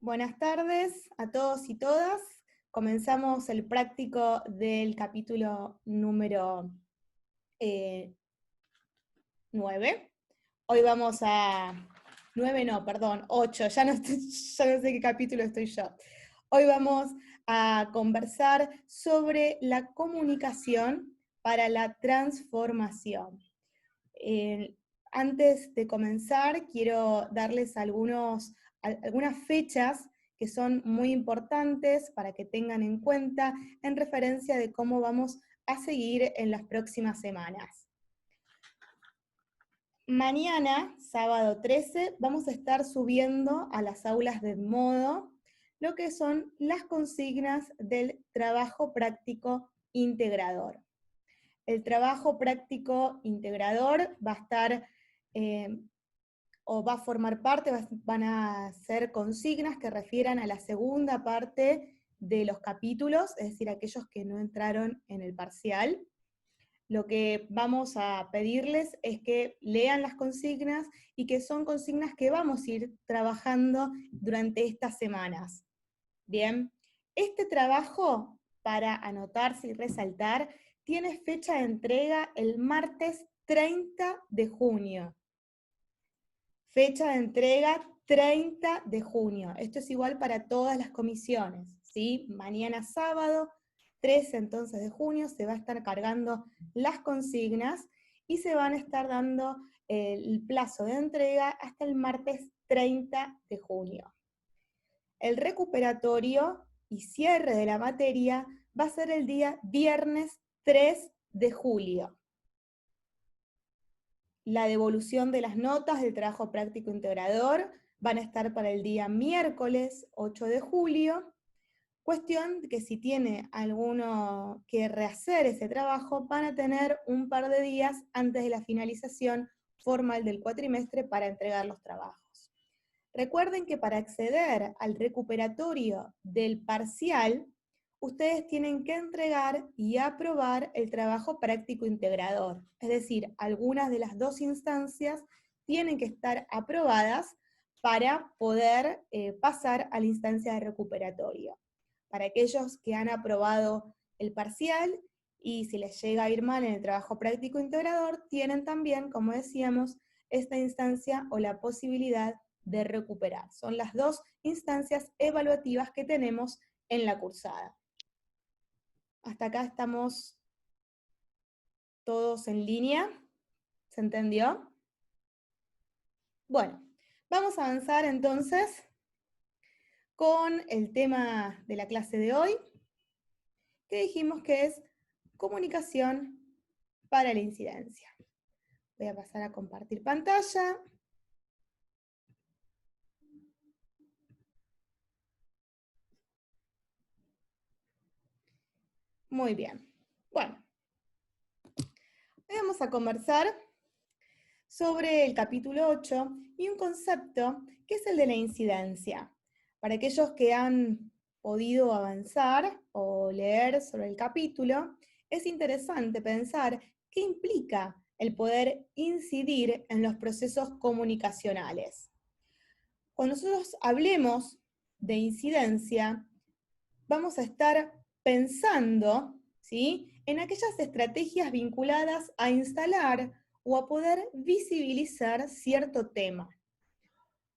Buenas tardes a todos y todas. Comenzamos el práctico del capítulo número 9. Hoy vamos a... 9 no, perdón, 8, ya no sé qué capítulo estoy yo. Hoy vamos a conversar sobre la comunicación para la transformación. Antes de comenzar, quiero darles algunas fechas que son muy importantes para que tengan en cuenta en referencia de cómo vamos a seguir en las próximas semanas. Mañana, sábado 13, vamos a estar subiendo a las aulas de Edmodo lo que son las consignas del trabajo práctico integrador. El trabajo práctico integrador va a estar o va a formar parte, van a ser consignas que refieran a la segunda parte de los capítulos, es decir, aquellos que no entraron en el parcial. Lo que vamos a pedirles es que lean las consignas y que son consignas que vamos a ir trabajando durante estas semanas. Bien, este trabajo, para anotarse y resaltar, tiene fecha de entrega el martes 30 de junio. Fecha de entrega 30 de junio. Esto es igual para todas las comisiones, ¿sí? Mañana sábado, 13 entonces de junio, se va a estar cargando las consignas y se van a estar dando el plazo de entrega hasta el martes 30 de junio. El recuperatorio y cierre de la materia va a ser el día viernes 3 de julio. La devolución de las notas del trabajo práctico integrador van a estar para el día miércoles 8 de julio. Cuestión que si tiene alguno que rehacer ese trabajo, van a tener un par de días antes de la finalización formal del cuatrimestre para entregar los trabajos. Recuerden que para acceder al recuperatorio del parcial, ustedes tienen que entregar y aprobar el trabajo práctico integrador. Es decir, algunas de las dos instancias tienen que estar aprobadas para poder pasar a la instancia de recuperatorio. Para aquellos que han aprobado el parcial y si les llega a ir mal en el trabajo práctico integrador, tienen también, como decíamos, esta instancia o la posibilidad de recuperar. Son las dos instancias evaluativas que tenemos en la cursada. Hasta acá estamos todos en línea. ¿Se entendió? Bueno, vamos a avanzar entonces con el tema de la clase de hoy, que dijimos que es comunicación para la incidencia. Voy a pasar a compartir pantalla. Muy bien. Bueno, hoy vamos a conversar sobre el capítulo 8 y un concepto que es el de la incidencia. Para aquellos que han podido avanzar o leer sobre el capítulo, es interesante pensar qué implica el poder incidir en los procesos comunicacionales. Cuando nosotros hablemos de incidencia, vamos a estar pensando, ¿sí?, en aquellas estrategias vinculadas a instalar o a poder visibilizar cierto tema,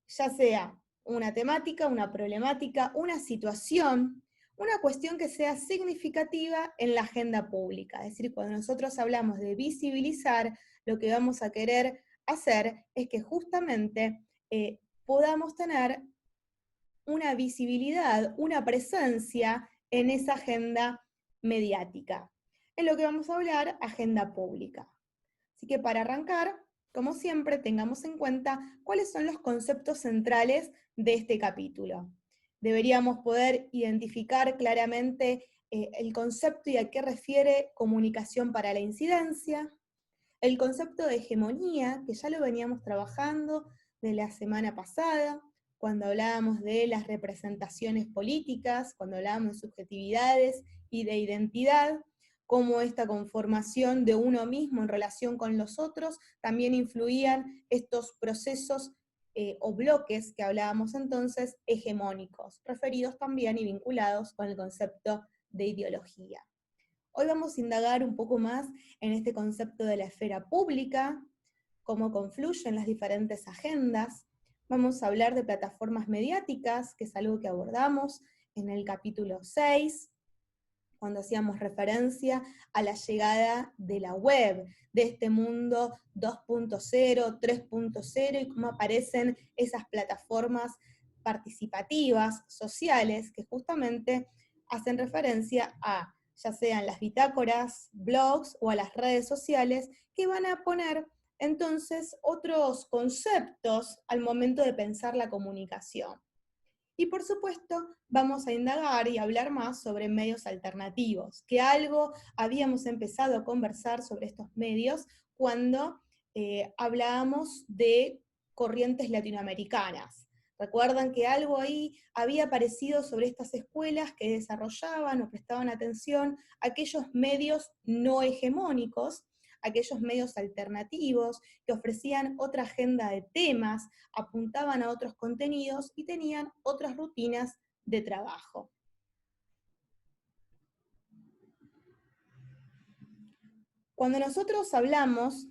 ya sea una temática, una problemática, una situación, una cuestión que sea significativa en la agenda pública. Es decir, cuando nosotros hablamos de visibilizar, lo que vamos a querer hacer es que justamente podamos tener una visibilidad, una presencia en esa agenda mediática. Es lo que vamos a hablar, agenda pública. Así que para arrancar, como siempre, tengamos en cuenta cuáles son los conceptos centrales de este capítulo. Deberíamos poder identificar claramente el concepto y a qué refiere comunicación para la incidencia, el concepto de hegemonía, que ya lo veníamos trabajando de la semana pasada, cuando hablábamos de las representaciones políticas, cuando hablábamos de subjetividades y de identidad, cómo esta conformación de uno mismo en relación con los otros también influían estos procesos o bloques que hablábamos entonces hegemónicos, referidos también y vinculados con el concepto de ideología. Hoy vamos a indagar un poco más en este concepto de la esfera pública, cómo confluyen las diferentes agendas. Vamos a hablar de plataformas mediáticas, que es algo que abordamos en el capítulo 6, cuando hacíamos referencia a la llegada de la web, de este mundo 2.0, 3.0, y cómo aparecen esas plataformas participativas, sociales, que justamente hacen referencia a, ya sean las bitácoras, blogs o a las redes sociales, que van a poner entonces otros conceptos al momento de pensar la comunicación. Y por supuesto, vamos a indagar y hablar más sobre medios alternativos, que algo habíamos empezado a conversar sobre estos medios cuando hablábamos de corrientes latinoamericanas. Recuerdan que algo ahí había aparecido sobre estas escuelas que desarrollaban o prestaban atención a aquellos medios no hegemónicos, aquellos medios alternativos que ofrecían otra agenda de temas, apuntaban a otros contenidos y tenían otras rutinas de trabajo. Cuando nosotros hablamos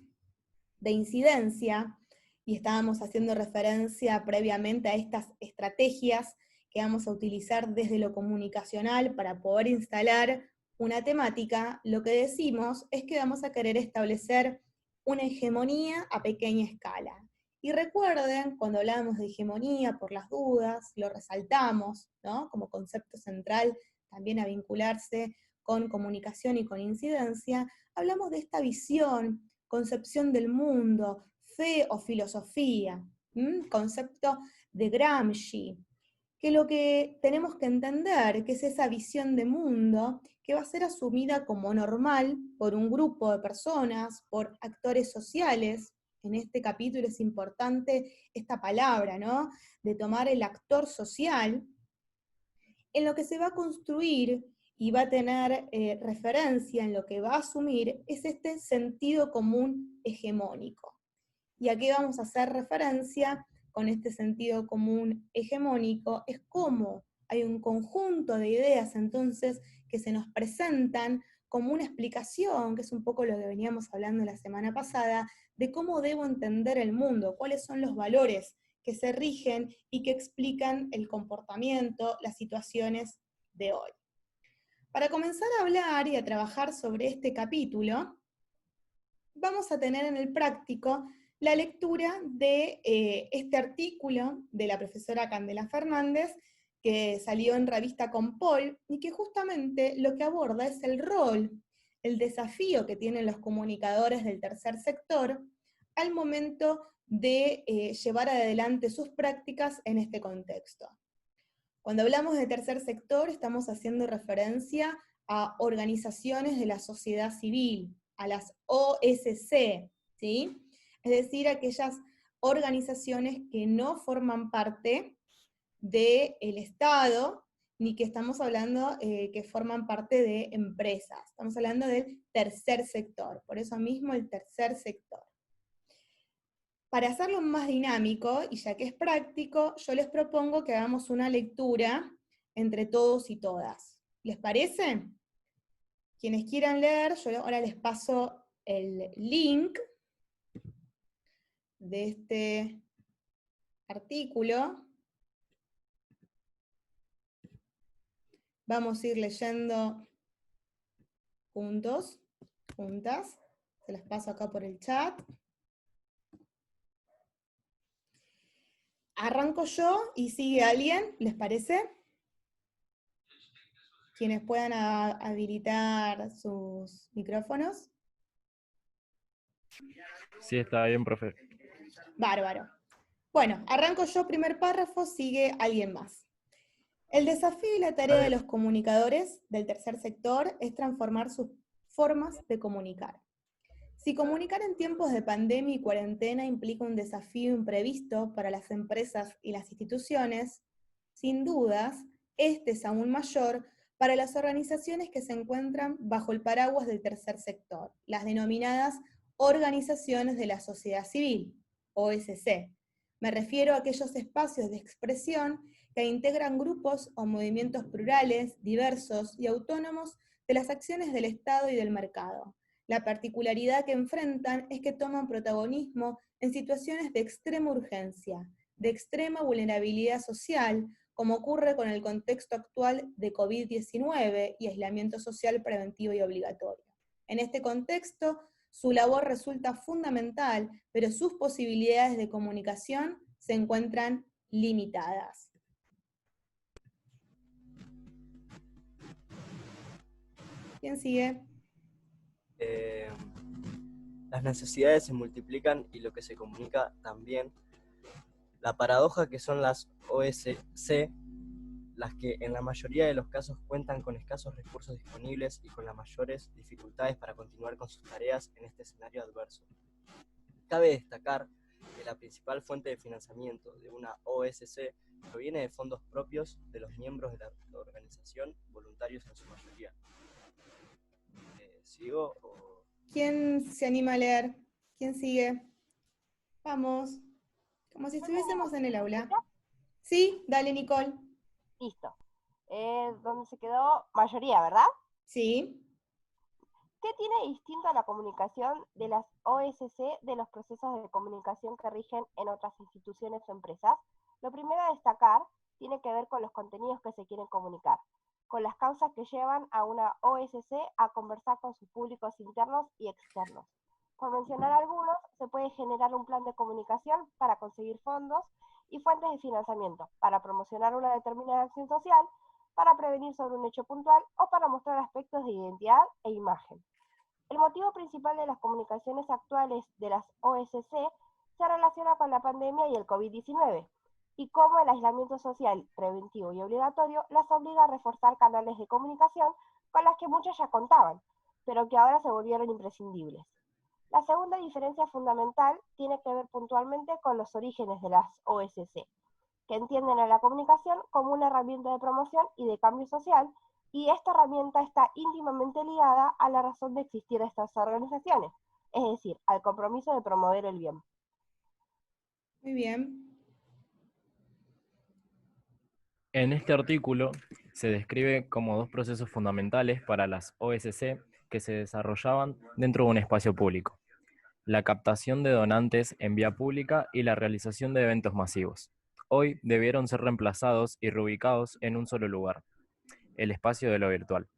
de incidencia, y estábamos haciendo referencia previamente a estas estrategias que vamos a utilizar desde lo comunicacional para poder instalar una temática, lo que decimos es que vamos a querer establecer una hegemonía a pequeña escala. Y recuerden, cuando hablábamos de hegemonía, por las dudas, lo resaltamos, ¿no?, como concepto central también a vincularse con comunicación y con incidencia, hablamos de esta visión, concepción del mundo, fe o filosofía, concepto de Gramsci, que lo que tenemos que entender, que es esa visión de mundo que va a ser asumida como normal por un grupo de personas, por actores sociales. En este capítulo es importante esta palabra, ¿no?, de tomar el actor social, en lo que se va a construir y va a tener referencia en lo que va a asumir es este sentido común hegemónico. Y aquí vamos a hacer referencia con este sentido común hegemónico, es cómo hay un conjunto de ideas entonces que se nos presentan como una explicación, que es un poco lo que veníamos hablando la semana pasada, de cómo debo entender el mundo, cuáles son los valores que se rigen y que explican el comportamiento, las situaciones de hoy. Para comenzar a hablar y a trabajar sobre este capítulo, vamos a tener en el práctico la lectura de este artículo de la profesora Candela Fernández, que salió en Revista Compol, y que justamente lo que aborda es el rol, el desafío que tienen los comunicadores del tercer sector al momento de llevar adelante sus prácticas en este contexto. Cuando hablamos de tercer sector, estamos haciendo referencia a organizaciones de la sociedad civil, a las OSC, ¿sí? Es decir, aquellas organizaciones que no forman parte del Estado, ni que estamos hablando que forman parte de empresas. Estamos hablando del tercer sector, por eso mismo el tercer sector. Para hacerlo más dinámico, y ya que es práctico, yo les propongo que hagamos una lectura entre todos y todas. ¿Les parece? Quienes quieran leer, yo ahora les paso el link de este artículo. Vamos a ir leyendo juntos, juntas. Se las paso acá por el chat. Arranco yo y sigue alguien, ¿les parece? Quienes puedan habilitar sus micrófonos. Sí, está bien, profe. Bárbaro. Bueno, arranco yo, primer párrafo, sigue alguien más. El desafío y la tarea de los comunicadores del tercer sector es transformar sus formas de comunicar. Si comunicar en tiempos de pandemia y cuarentena implica un desafío imprevisto para las empresas y las instituciones, sin dudas, este es aún mayor para las organizaciones que se encuentran bajo el paraguas del tercer sector, las denominadas organizaciones de la sociedad civil, OSC, Me refiero a aquellos espacios de expresión que integran grupos o movimientos plurales, diversos y autónomos de las acciones del Estado y del mercado. La particularidad que enfrentan es que toman protagonismo en situaciones de extrema urgencia, de extrema vulnerabilidad social, como ocurre con el contexto actual de COVID-19 y aislamiento social preventivo y obligatorio. En este contexto, su labor resulta fundamental, pero sus posibilidades de comunicación se encuentran limitadas. ¿Quién sigue? Las necesidades se multiplican y lo que se comunica también. La paradoja que son las OSC, las que en la mayoría de los casos cuentan con escasos recursos disponibles y con las mayores dificultades para continuar con sus tareas en este escenario adverso. Cabe destacar que la principal fuente de financiamiento de una OSC proviene de fondos propios de los miembros de la organización, voluntarios en su mayoría. ¿Sigo? ¿Quién se anima a leer? ¿Quién sigue? Vamos, como si estuviésemos en el aula. Sí, dale, Nicole. Listo. Donde se quedó mayoría, ¿verdad? Sí. ¿Qué tiene distinto la comunicación de las OSC de los procesos de comunicación que rigen en otras instituciones o empresas? Lo primero a destacar tiene que ver con los contenidos que se quieren comunicar, con las causas que llevan a una OSC a conversar con sus públicos internos y externos. Por mencionar algunos, se puede generar un plan de comunicación para conseguir fondos y fuentes de financiamiento, para promocionar una determinada acción social, para prevenir sobre un hecho puntual o para mostrar aspectos de identidad e imagen. El motivo principal de las comunicaciones actuales de las OSC se relaciona con la pandemia y el COVID-19, y cómo el aislamiento social preventivo y obligatorio las obliga a reforzar canales de comunicación con las que muchos ya contaban, pero que ahora se volvieron imprescindibles. La segunda diferencia fundamental tiene que ver puntualmente con los orígenes de las OSC, que entienden a la comunicación como una herramienta de promoción y de cambio social, y esta herramienta está íntimamente ligada a la razón de existir de estas organizaciones, es decir, al compromiso de promover el bien. Muy bien. En este artículo se describe como dos procesos fundamentales para las OSC que se desarrollaban dentro de un espacio público: la captación de donantes en vía pública y la realización de eventos masivos. Hoy debieron ser reemplazados y reubicados en un solo lugar, el espacio de lo virtual.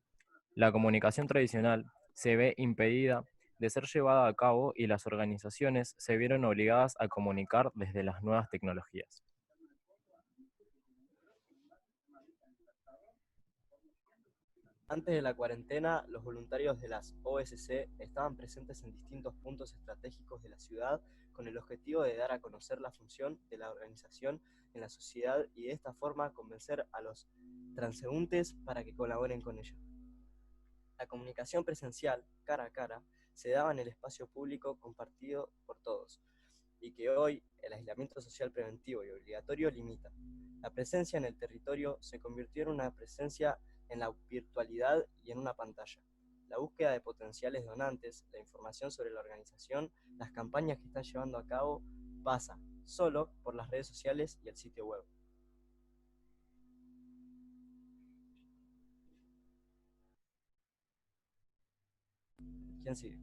La comunicación tradicional se ve impedida de ser llevada a cabo y las organizaciones se vieron obligadas a comunicar desde las nuevas tecnologías. Antes de la cuarentena, los voluntarios de las OSC estaban presentes en distintos puntos estratégicos de la ciudad con el objetivo de dar a conocer la función de la organización en la sociedad y de esta forma convencer a los transeúntes para que colaboren con ella. La comunicación presencial, cara a cara, se daba en el espacio público compartido por todos, y que hoy el aislamiento social preventivo y obligatorio limita. La presencia en el territorio se convirtió en una presencia en la virtualidad y en una pantalla. La búsqueda de potenciales donantes, la información sobre la organización, las campañas que están llevando a cabo, pasa solo por las redes sociales y el sitio web. ¿Quién sigue?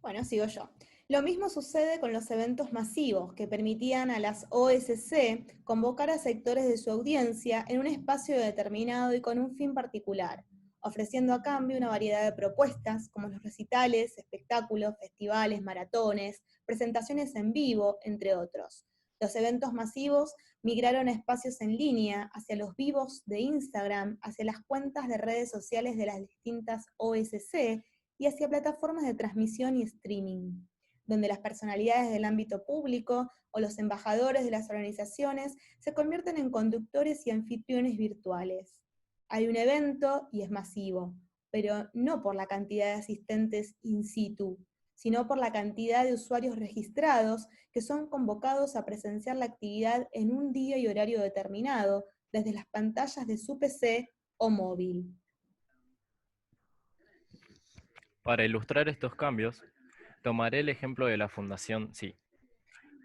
Bueno, sigo yo. Lo mismo sucede con los eventos masivos que permitían a las OSC convocar a sectores de su audiencia en un espacio determinado y con un fin particular, ofreciendo a cambio una variedad de propuestas como los recitales, espectáculos, festivales, maratones, presentaciones en vivo, entre otros. Los eventos masivos migraron a espacios en línea, hacia los vivos de Instagram, hacia las cuentas de redes sociales de las distintas OSC y hacia plataformas de transmisión y streaming, donde las personalidades del ámbito público o los embajadores de las organizaciones se convierten en conductores y anfitriones virtuales. Hay un evento y es masivo, pero no por la cantidad de asistentes in situ, sino por la cantidad de usuarios registrados que son convocados a presenciar la actividad en un día y horario determinado desde las pantallas de su PC o móvil. Para ilustrar estos cambios, tomaré el ejemplo de la Fundación Sí.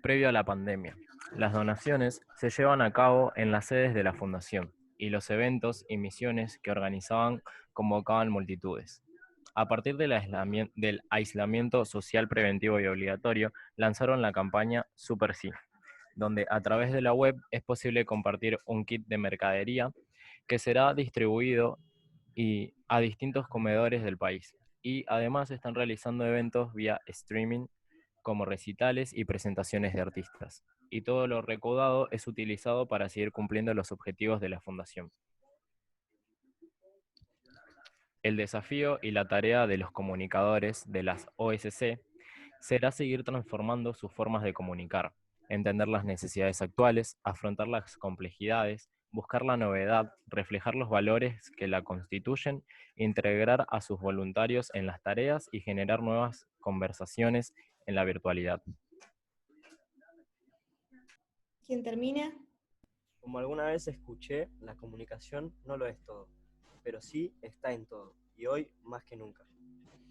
previo a la pandemia. Las donaciones se llevan a cabo en las sedes de la Fundación y los eventos y misiones que organizaban convocaban multitudes. A partir del aislamiento social preventivo y obligatorio, lanzaron la campaña Super Sí, donde a través de la web es posible compartir un kit de mercadería que será distribuido a distintos comedores del país. Y además están realizando eventos vía streaming como recitales y presentaciones de artistas. Y todo lo recaudado es utilizado para seguir cumpliendo los objetivos de la Fundación. El desafío y la tarea de los comunicadores de las OSC será seguir transformando sus formas de comunicar, entender las necesidades actuales, afrontar las complejidades, buscar la novedad, reflejar los valores que la constituyen, integrar a sus voluntarios en las tareas y generar nuevas conversaciones en la virtualidad. ¿Quién termina? Como alguna vez escuché, la comunicación no lo es todo, pero sí está en todo, y hoy más que nunca.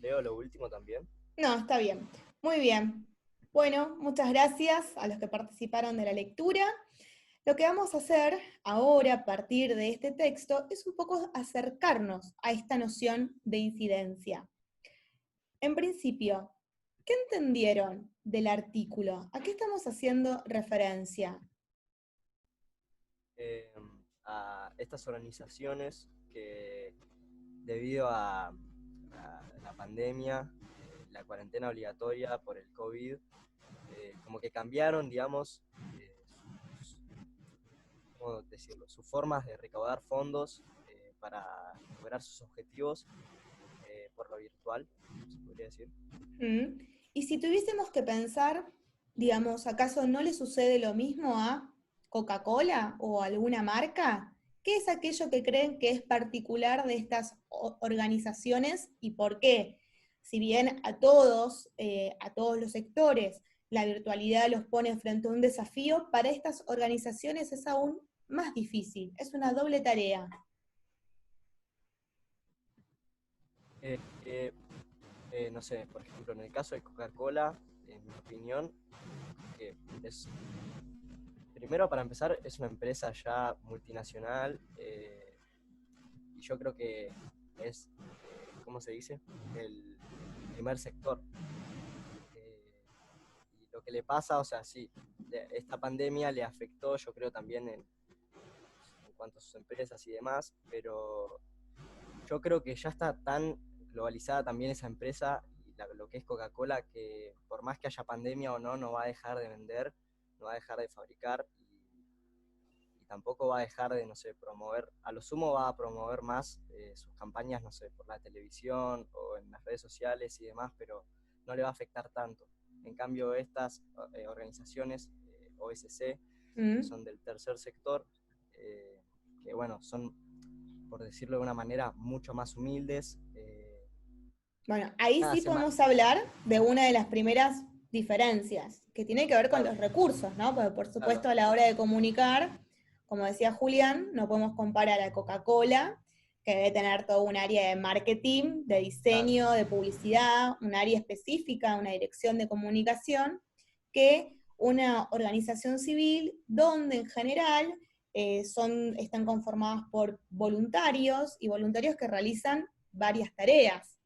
¿Leo lo último también? No, está bien. Muy bien. Bueno, muchas gracias a los que participaron de la lectura. Lo que vamos a hacer ahora, a partir de este texto, es un poco acercarnos a esta noción de incidencia. En principio, ¿qué entendieron del artículo? ¿A qué estamos haciendo referencia? A estas organizaciones que debido a la pandemia, la cuarentena obligatoria por el COVID, como que cambiaron, digamos, ¿cómo decirlo? Sus formas de recaudar fondos para lograr sus objetivos por lo virtual, se podría decir. Y si tuviésemos que pensar, digamos, ¿acaso no le sucede lo mismo a Coca-Cola o alguna marca? ¿Qué es aquello que creen que es particular de estas organizaciones y por qué? Si bien a todos los sectores, la virtualidad los pone frente a un desafío, para estas organizaciones es aún más difícil, es una doble tarea. No sé, por ejemplo, en el caso de Coca-Cola, en mi opinión, que es, primero para empezar, es una empresa ya multinacional, y yo creo que es, ¿cómo se dice?, el primer sector. Y lo que le pasa, o sea, sí, esta pandemia le afectó, yo creo, también en cuanto a sus empresas y demás, pero yo creo que ya está tan globalizada también esa empresa, y lo que es Coca-Cola, que por más que haya pandemia o no, no va a dejar de vender, no va a dejar de fabricar, y tampoco va a dejar de, no sé, promover, a lo sumo va a promover más sus campañas, no sé, por la televisión o en las redes sociales y demás, pero no le va a afectar tanto. En cambio, estas organizaciones, OSC, que son del tercer sector, que bueno, son, por decirlo de una manera, mucho más humildes. Bueno, ahí sí podemos hablar de una de las primeras diferencias, que tiene que ver con los recursos, ¿no? Porque por supuesto a la hora de comunicar, como decía Julián, no podemos comparar a Coca-Cola, que debe tener todo un área de marketing, de diseño, de publicidad, un área específica, una dirección de comunicación, que una organización civil donde en general están conformadas por voluntarios y voluntarios que realizan varias tareas.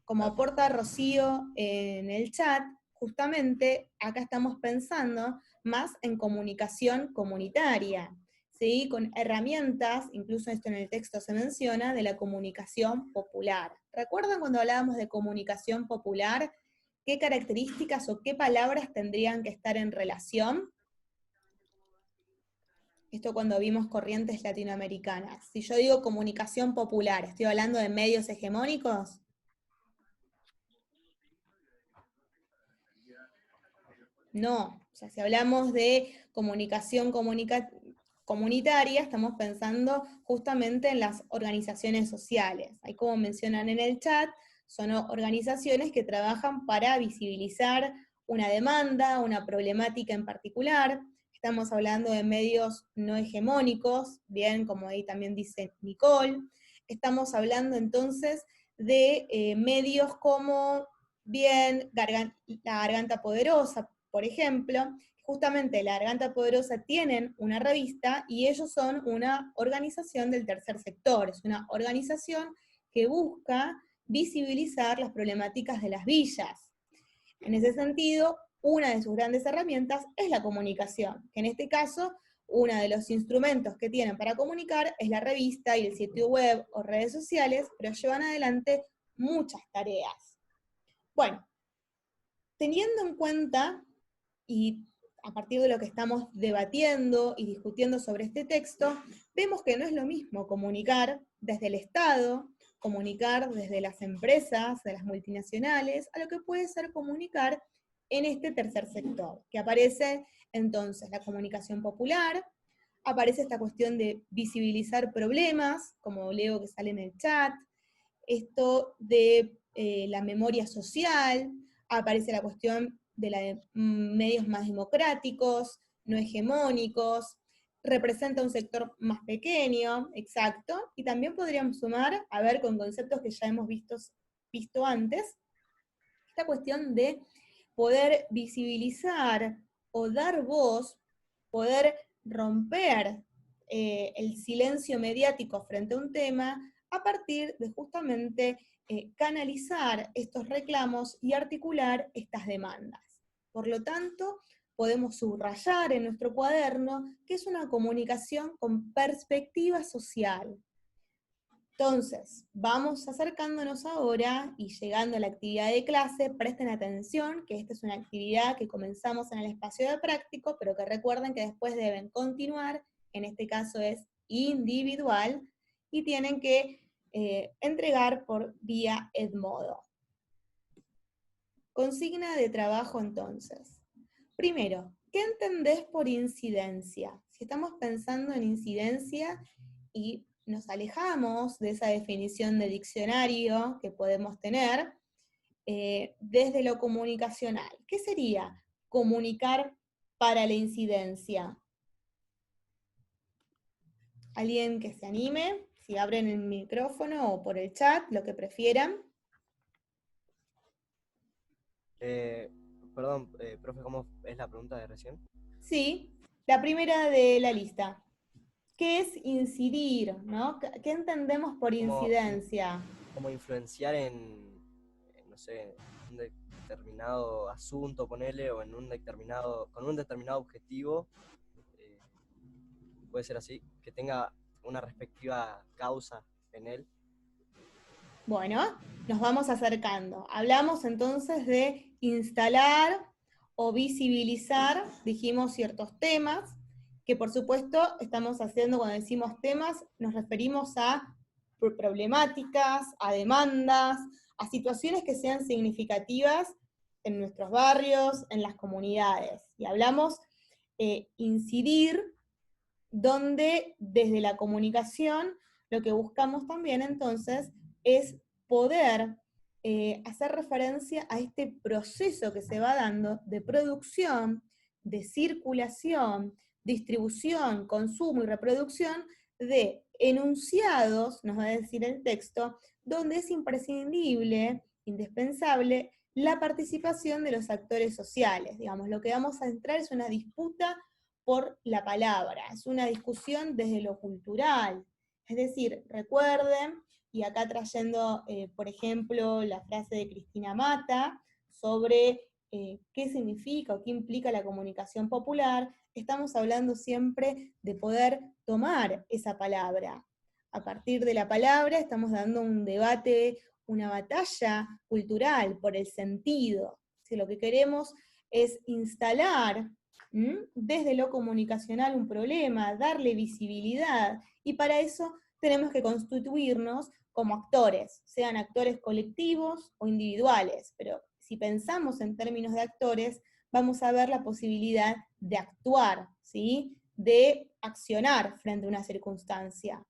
Como aporta Rocío en el chat, justamente acá estamos pensando más en comunicación comunitaria, ¿sí? Con herramientas, incluso esto en el texto se menciona, de la comunicación popular. ¿Recuerdan cuando hablábamos de comunicación popular? ¿Qué características o qué palabras tendrían que estar en relación? Esto cuando vimos corrientes latinoamericanas. Si yo digo comunicación popular, ¿estoy hablando de medios hegemónicos? No, o sea, si hablamos de comunicación comunitaria, estamos pensando justamente en las organizaciones sociales. Ahí como mencionan en el chat, son organizaciones que trabajan para visibilizar una demanda, una problemática en particular. Estamos hablando de medios no hegemónicos, bien, como ahí también dice Nicole. Estamos hablando entonces de medios como, bien, La Garganta Poderosa, por ejemplo, justamente La Garganta Poderosa tienen una revista y ellos son una organización del tercer sector, es una organización que busca visibilizar las problemáticas de las villas. En ese sentido, una de sus grandes herramientas es la comunicación, que en este caso, uno de los instrumentos que tienen para comunicar es la revista y el sitio web o redes sociales, pero llevan adelante muchas tareas. Bueno, teniendo en cuenta, y a partir de lo que estamos debatiendo y discutiendo sobre este texto, vemos que no es lo mismo comunicar desde el Estado, comunicar desde las empresas, de las multinacionales, a lo que puede ser comunicar en este tercer sector, que aparece entonces la comunicación popular, aparece esta cuestión de visibilizar problemas, como leo que sale en el chat, esto de la memoria social, aparece la cuestión de medios más democráticos, no hegemónicos, representa un sector más pequeño, exacto, y también podríamos sumar, a ver, con conceptos que ya hemos visto antes, esta cuestión de poder visibilizar o dar voz, poder romper el silencio mediático frente a un tema a partir de justamente canalizar estos reclamos y articular estas demandas. Por lo tanto, podemos subrayar en nuestro cuaderno que es una comunicación con perspectiva social. Entonces, vamos acercándonos ahora y llegando a la actividad de clase, presten atención que esta es una actividad que comenzamos en el espacio de práctico, pero que recuerden que después deben continuar, en este caso es individual, y tienen que entregar por vía Edmodo. Consigna de trabajo entonces. Primero, ¿qué entendés por incidencia? Si estamos pensando en incidencia y nos alejamos de esa definición de diccionario que podemos tener, desde lo comunicacional, ¿qué sería comunicar para la incidencia? ¿Alguien que se anime? Si abren el micrófono o por el chat, lo que prefieran. Perdón, profe, ¿cómo es la pregunta de recién? Sí, la primera de la lista. ¿Qué es incidir? ¿No? ¿Qué entendemos por incidencia? Como influenciar no sé, un determinado asunto, ponele, o con un determinado objetivo, puede ser así, que tenga una respectiva causa en él. Bueno, nos vamos acercando. Hablamos entonces de instalar o visibilizar, dijimos, ciertos temas, que por supuesto estamos haciendo, cuando decimos temas, nos referimos a problemáticas, a demandas, a situaciones que sean significativas en nuestros barrios, en las comunidades. Y hablamos incidir, donde desde la comunicación lo que buscamos también entonces es poder hacer referencia a este proceso que se va dando de producción, de circulación, distribución, consumo y reproducción de enunciados, nos va a decir el texto, donde es imprescindible, indispensable, la participación de los actores sociales. Digamos, lo que vamos a entrar es una disputa por la palabra, es una discusión desde lo cultural. Es decir, recuerden, y acá trayendo, por ejemplo, la frase de Cristina Mata sobre qué significa o qué implica la comunicación popular, estamos hablando siempre de poder tomar esa palabra. A partir de la palabra estamos dando un debate, una batalla cultural por el sentido. Si lo que queremos es instalar desde lo comunicacional un problema, darle visibilidad, y para eso tenemos que constituirnos como actores, sean actores colectivos o individuales, pero si pensamos en términos de actores, vamos a ver la posibilidad de actuar, ¿sí? De accionar frente a una circunstancia.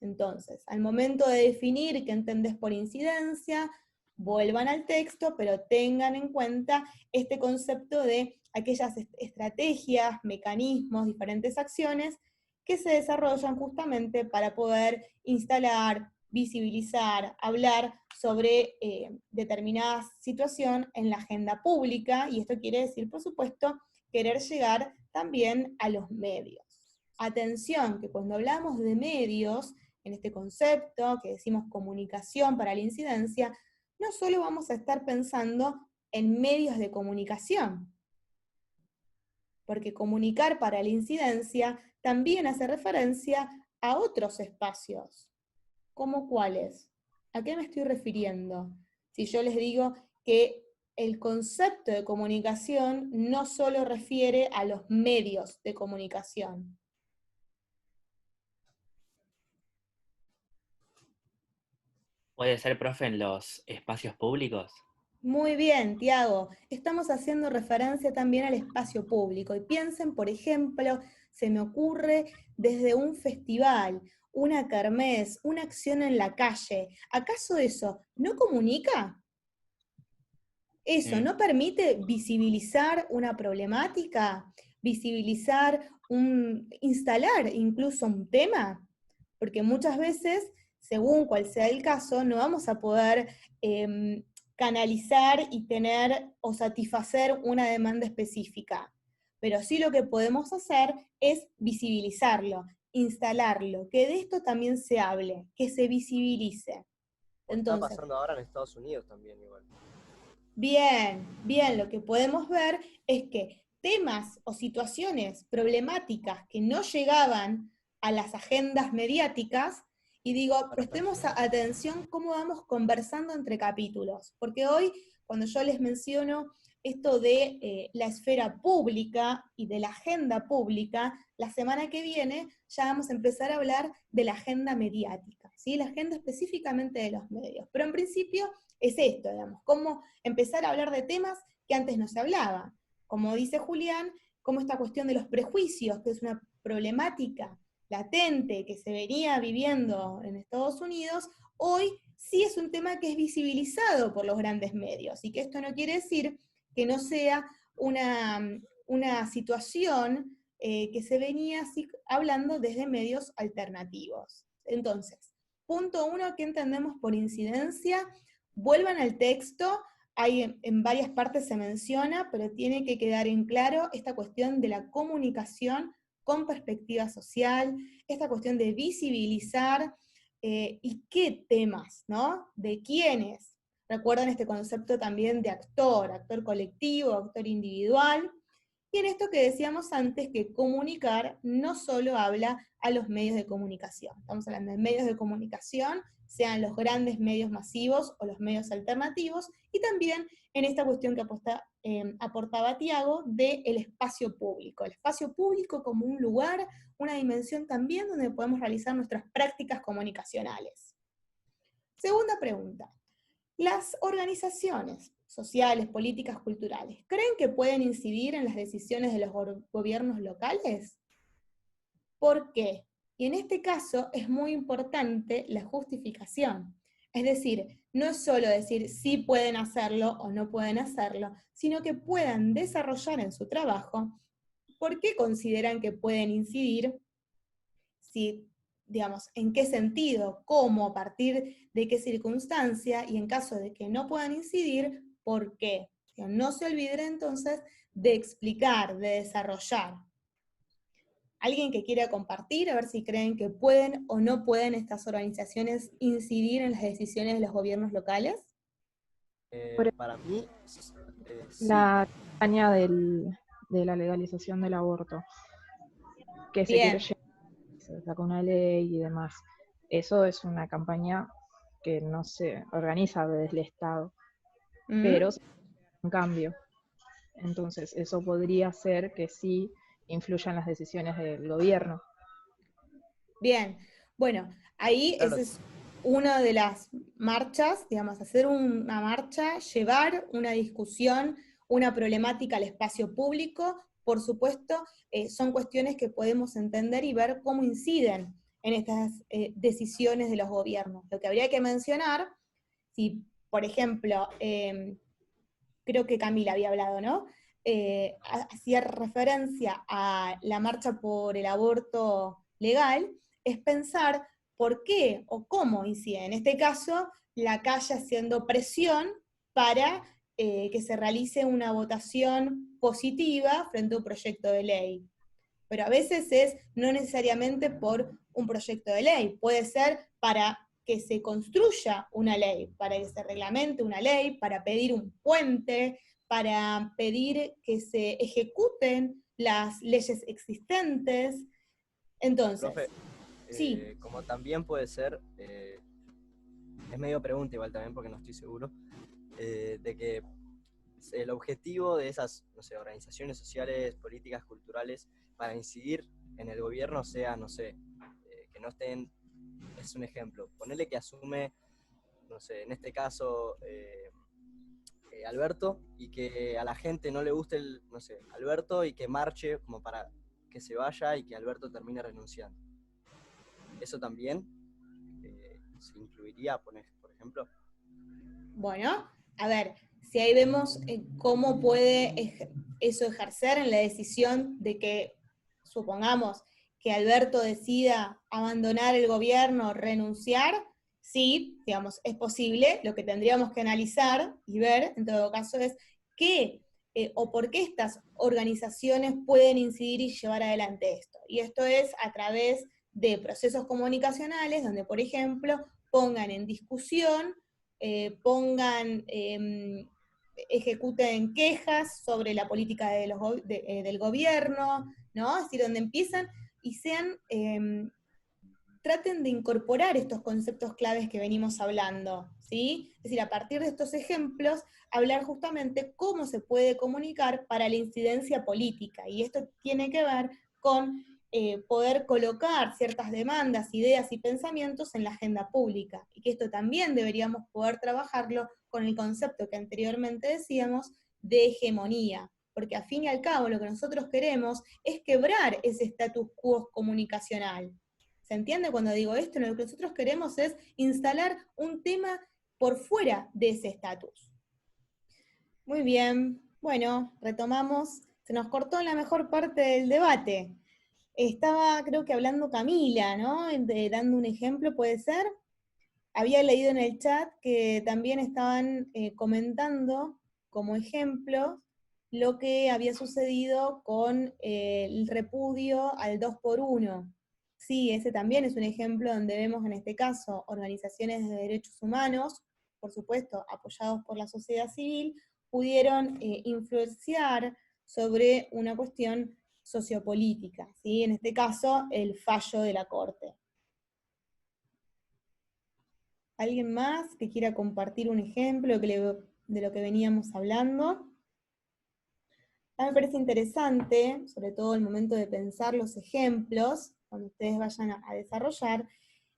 Entonces, al momento de definir qué entendés por incidencia, vuelvan al texto, pero tengan en cuenta este concepto de aquellas estrategias, mecanismos, diferentes acciones que se desarrollan justamente para poder instalar, visibilizar, hablar sobre determinada situación en la agenda pública, y esto quiere decir, por supuesto, querer llegar también a los medios. Atención, que cuando hablamos de medios, en este concepto que decimos comunicación para la incidencia, no solo vamos a estar pensando en medios de comunicación, porque comunicar para la incidencia también hace referencia a otros espacios. ¿Cómo cuáles? ¿A qué me estoy refiriendo? Si yo les digo que el concepto de comunicación no solo refiere a los medios de comunicación. ¿Puede ser, profe, en los espacios públicos? Muy bien, Tiago. Estamos haciendo referencia también al espacio público. Y piensen, por ejemplo, se me ocurre desde un festival, una kermés, una acción en la calle. ¿Acaso eso no comunica? ¿Eso no permite visibilizar una problemática? ¿Visibilizar instalar incluso un tema? Porque muchas veces, según cuál sea el caso, no vamos a poder canalizar y tener o satisfacer una demanda específica. Pero sí lo que podemos hacer es visibilizarlo, instalarlo, que de esto también se hable, que se visibilice. Entonces, está pasando ahora en Estados Unidos también igual. Bien, bien, lo que podemos ver es que temas o situaciones problemáticas que no llegaban a las agendas mediáticas, y digo, prestemos atención cómo vamos conversando entre capítulos, porque hoy, cuando yo les menciono esto de la esfera pública y de la agenda pública, la semana que viene ya vamos a empezar a hablar de la agenda mediática, ¿sí? La agenda específicamente de los medios, pero en principio es esto, digamos, cómo empezar a hablar de temas que antes no se hablaba. Como dice Julián, como esta cuestión de los prejuicios, que es una problemática latente que se venía viviendo en Estados Unidos, hoy sí es un tema que es visibilizado por los grandes medios, y que esto no quiere decir que no sea una situación que se venía así hablando desde medios alternativos. Entonces, punto 1, ¿qué entendemos por incidencia? Vuelvan al texto, en varias partes se menciona, pero tiene que quedar en claro esta cuestión de la comunicación con perspectiva social, esta cuestión de visibilizar y qué temas, ¿no? De quiénes. Recuerdan este concepto también de actor colectivo, actor individual, y en esto que decíamos antes, que comunicar no solo habla a los medios de comunicación. Estamos hablando de medios de comunicación, sean los grandes medios masivos o los medios alternativos, y también en esta cuestión que aportaba Tiago, del espacio público. El espacio público como un lugar, una dimensión también donde podemos realizar nuestras prácticas comunicacionales. Segunda pregunta. ¿Las organizaciones sociales, políticas, culturales, creen que pueden incidir en las decisiones de los gobiernos locales? ¿Por qué? Y en este caso es muy importante la justificación. Es decir, no es solo decir si pueden hacerlo o no pueden hacerlo, sino que puedan desarrollar en su trabajo por qué consideran que pueden incidir, si, digamos, en qué sentido, cómo, a partir de qué circunstancia, y en caso de que no puedan incidir, ¿por qué? No se olviden entonces de explicar, de desarrollar. ¿Alguien que quiera compartir, a ver si creen que pueden o no pueden estas organizaciones incidir en las decisiones de los gobiernos locales? Para mí, sí. La campaña de la legalización del aborto, que se quiere llevar, se saca una ley y demás. Eso es una campaña que no se organiza desde el Estado, pero es un cambio. Entonces, eso podría ser que sí influyan las decisiones del gobierno. Bien, bueno, ahí Claro. esa es una de las marchas, digamos, hacer una marcha, llevar una discusión, una problemática al espacio público, por supuesto, son cuestiones que podemos entender y ver cómo inciden en estas decisiones de los gobiernos. Lo que habría que mencionar, si, por ejemplo, creo que Camila había hablado, ¿no? Hacía referencia a la marcha por el aborto legal, es pensar por qué o cómo incide. En este caso, la calle haciendo presión para que se realice una votación positiva frente a un proyecto de ley. Pero a veces es no necesariamente por un proyecto de ley, puede ser para que se construya una ley, para que se reglamente una ley, para pedir un puente, para pedir que se ejecuten las leyes existentes. Entonces, Profe, sí. como también puede ser, es medio pregunta igual también porque no estoy seguro, de que el objetivo de esas, no sé, organizaciones sociales, políticas, culturales, para incidir en el gobierno sea, no sé, que no estén, es un ejemplo, ponerle que asume, no sé, en este caso, Alberto, y que a la gente no le guste no sé, Alberto, y que marche como para que se vaya y que Alberto termine renunciando. Eso también se incluiría, por ejemplo. Bueno, a ver, si ahí vemos cómo puede eso ejercer en la decisión de que, supongamos, que Alberto decida abandonar el gobierno, renunciar, sí, digamos, es posible. Lo que tendríamos que analizar y ver, en todo caso, es qué o por qué estas organizaciones pueden incidir y llevar adelante esto. Y esto es a través de procesos comunicacionales, donde, por ejemplo, pongan en discusión, ejecuten quejas sobre la política del gobierno, ¿no? Es decir, donde empiezan y traten de incorporar estos conceptos claves que venimos hablando, ¿sí? Es decir, a partir de estos ejemplos, hablar justamente cómo se puede comunicar para la incidencia política, y esto tiene que ver con poder colocar ciertas demandas, ideas y pensamientos en la agenda pública, y que esto también deberíamos poder trabajarlo con el concepto que anteriormente decíamos de hegemonía, porque al fin y al cabo lo que nosotros queremos es quebrar ese status quo comunicacional. ¿Se entiende cuando digo esto? Lo que nosotros queremos es instalar un tema por fuera de ese estatus. Muy bien, bueno, retomamos. Se nos cortó la mejor parte del debate. Estaba, creo que hablando Camila, ¿no? Dando un ejemplo, ¿puede ser? Había leído en el chat que también estaban comentando como ejemplo lo que había sucedido con el repudio al 2x1. Sí, ese también es un ejemplo donde vemos en este caso organizaciones de derechos humanos, por supuesto apoyados por la sociedad civil, pudieron influenciar sobre una cuestión sociopolítica, ¿sí? En este caso, el fallo de la Corte. ¿Alguien más que quiera compartir un ejemplo de lo que veníamos hablando? A mí me parece interesante, sobre todo el momento de pensar los ejemplos, cuando ustedes vayan a desarrollar,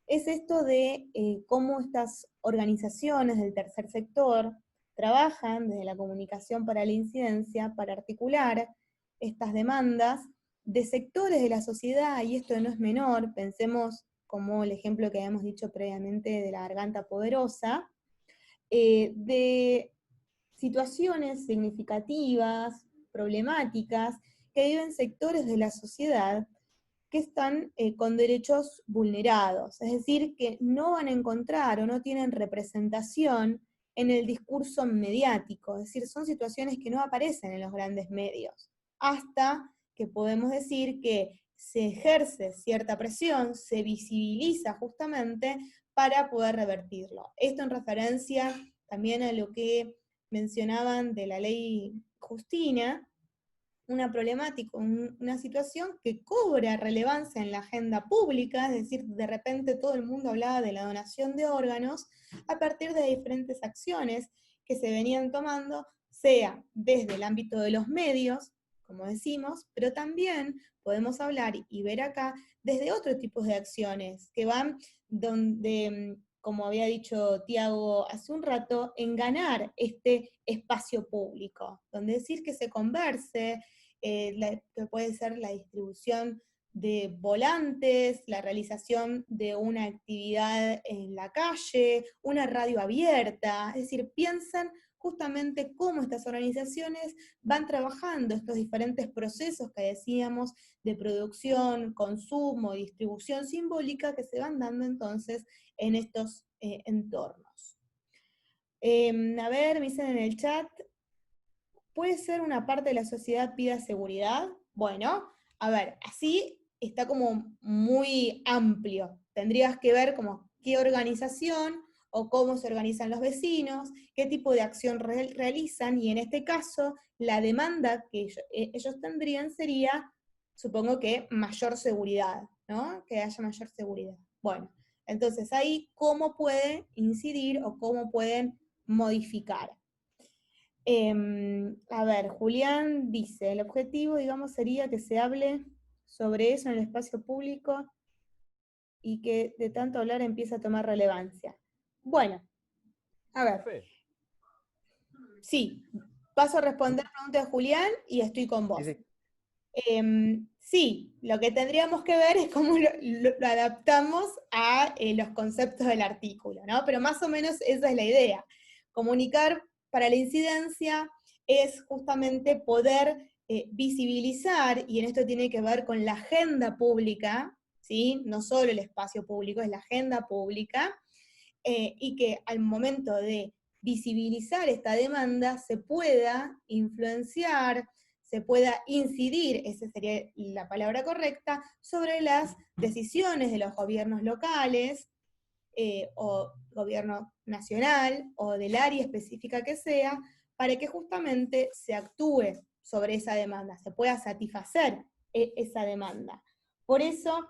es esto de cómo estas organizaciones del tercer sector trabajan desde la comunicación para la incidencia para articular estas demandas de sectores de la sociedad, y esto no es menor. Pensemos como el ejemplo que habíamos dicho previamente de la garganta poderosa, de situaciones significativas, problemáticas, que viven sectores de la sociedad que están con derechos vulnerados, es decir, que no van a encontrar o no tienen representación en el discurso mediático, es decir, son situaciones que no aparecen en los grandes medios, hasta que podemos decir que se ejerce cierta presión, se visibiliza justamente para poder revertirlo. Esto en referencia también a lo que mencionaban de la ley Justina, una problemática, una situación que cobra relevancia en la agenda pública, es decir, de repente todo el mundo hablaba de la donación de órganos a partir de diferentes acciones que se venían tomando, sea desde el ámbito de los medios, como decimos, pero también podemos hablar y ver acá desde otros tipos de acciones que van donde, como había dicho Tiago hace un rato, en ganar este espacio público, donde decir que se converse, que puede ser la distribución de volantes, la realización de una actividad en la calle, una radio abierta, es decir, piensan justamente cómo estas organizaciones van trabajando estos diferentes procesos que decíamos de producción, consumo, distribución simbólica que se van dando entonces en estos entornos. A ver, me dicen en el chat, ¿puede ser una parte de la sociedad pida seguridad? Bueno, a ver, así está como muy amplio. Tendrías que ver como qué organización o cómo se organizan los vecinos, qué tipo de acción realizan, y en este caso, la demanda que ellos tendrían sería, supongo que mayor seguridad, ¿no? Que haya mayor seguridad. Bueno, entonces ahí, ¿cómo pueden incidir o cómo pueden modificar? A ver, Julián dice, el objetivo, digamos, sería que se hable sobre eso en el espacio público y que de tanto hablar empiece a tomar relevancia. Bueno, a ver, Profe, sí, paso a responder la pregunta de Julián y estoy con vos. sí. Sí, lo que tendríamos que ver es cómo lo adaptamos a los conceptos del artículo, ¿no? Pero más o menos esa es la idea. Comunicar para la incidencia es justamente poder visibilizar, y en esto tiene que ver con la agenda pública, ¿sí? No solo el espacio público, es la agenda pública, y que al momento de visibilizar esta demanda se pueda influenciar, se pueda incidir, esa sería la palabra correcta, sobre las decisiones de los gobiernos locales, o gobierno nacional, o del área específica que sea, para que justamente se actúe sobre esa demanda, se pueda satisfacer esa demanda. Por eso,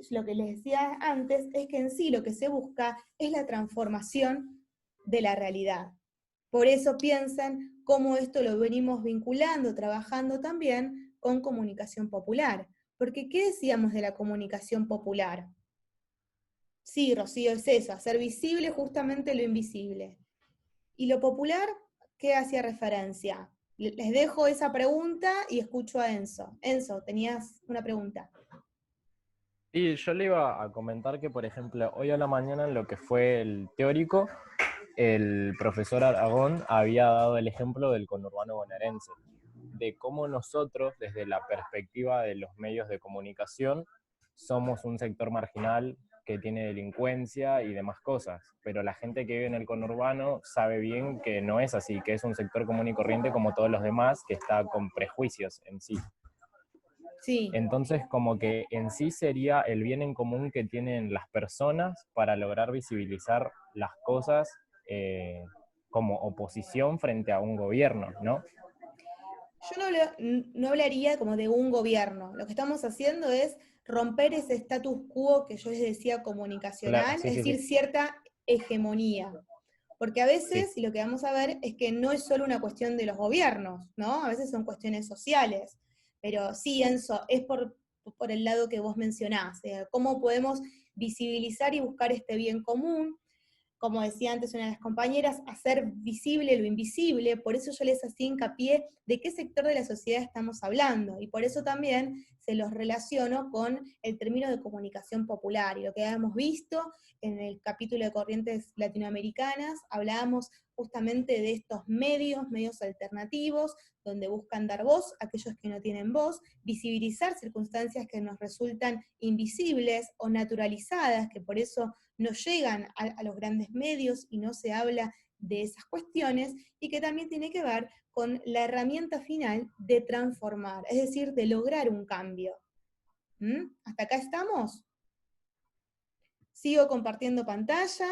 lo que les decía antes, es que en sí lo que se busca es la transformación de la realidad. Por eso piensan cómo esto lo venimos vinculando, trabajando también con comunicación popular. Porque, ¿qué decíamos de la comunicación popular? Sí, Rocío, es eso, hacer visible justamente lo invisible. ¿Y lo popular? ¿Qué hacía referencia? Les dejo esa pregunta y escucho a Enzo. Enzo, tenías una pregunta. Y yo le iba a comentar que, por ejemplo, hoy a la mañana en lo que fue el teórico, el profesor Aragón había dado el ejemplo del conurbano bonaerense, de cómo nosotros, desde la perspectiva de los medios de comunicación, somos un sector marginal que tiene delincuencia y demás cosas, pero la gente que vive en el conurbano sabe bien que no es así, que es un sector común y corriente como todos los demás, que está con prejuicios en sí. Sí. Entonces, como que en sí sería el bien en común que tienen las personas para lograr visibilizar las cosas como oposición frente a un gobierno, ¿no? Yo no hablaría como de un gobierno. Lo que estamos haciendo es romper ese status quo que yo les decía Claro, comunicacional, sí, es sí, decir, sí. cierta hegemonía. Porque a Sí. veces, y lo que vamos a ver, es que no es solo una cuestión de los gobiernos, ¿no? A veces son cuestiones sociales. Pero sí, Enzo, es por el lado que vos mencionás, cómo podemos visibilizar y buscar este bien común, como decía antes una de las compañeras, hacer visible lo invisible. Por eso yo les hacía hincapié de qué sector de la sociedad estamos hablando, y por eso también se los relaciono con el término de comunicación popular. Y lo que habíamos visto en el capítulo de Corrientes Latinoamericanas, hablábamos justamente de estos medios alternativos, donde buscan dar voz a aquellos que no tienen voz, visibilizar circunstancias que nos resultan invisibles o naturalizadas, que por eso no llegan a los grandes medios y no se habla de esas cuestiones, y que también tiene que ver con la herramienta final de transformar, es decir, de lograr un cambio. ¿Hasta acá estamos? Sigo compartiendo pantalla.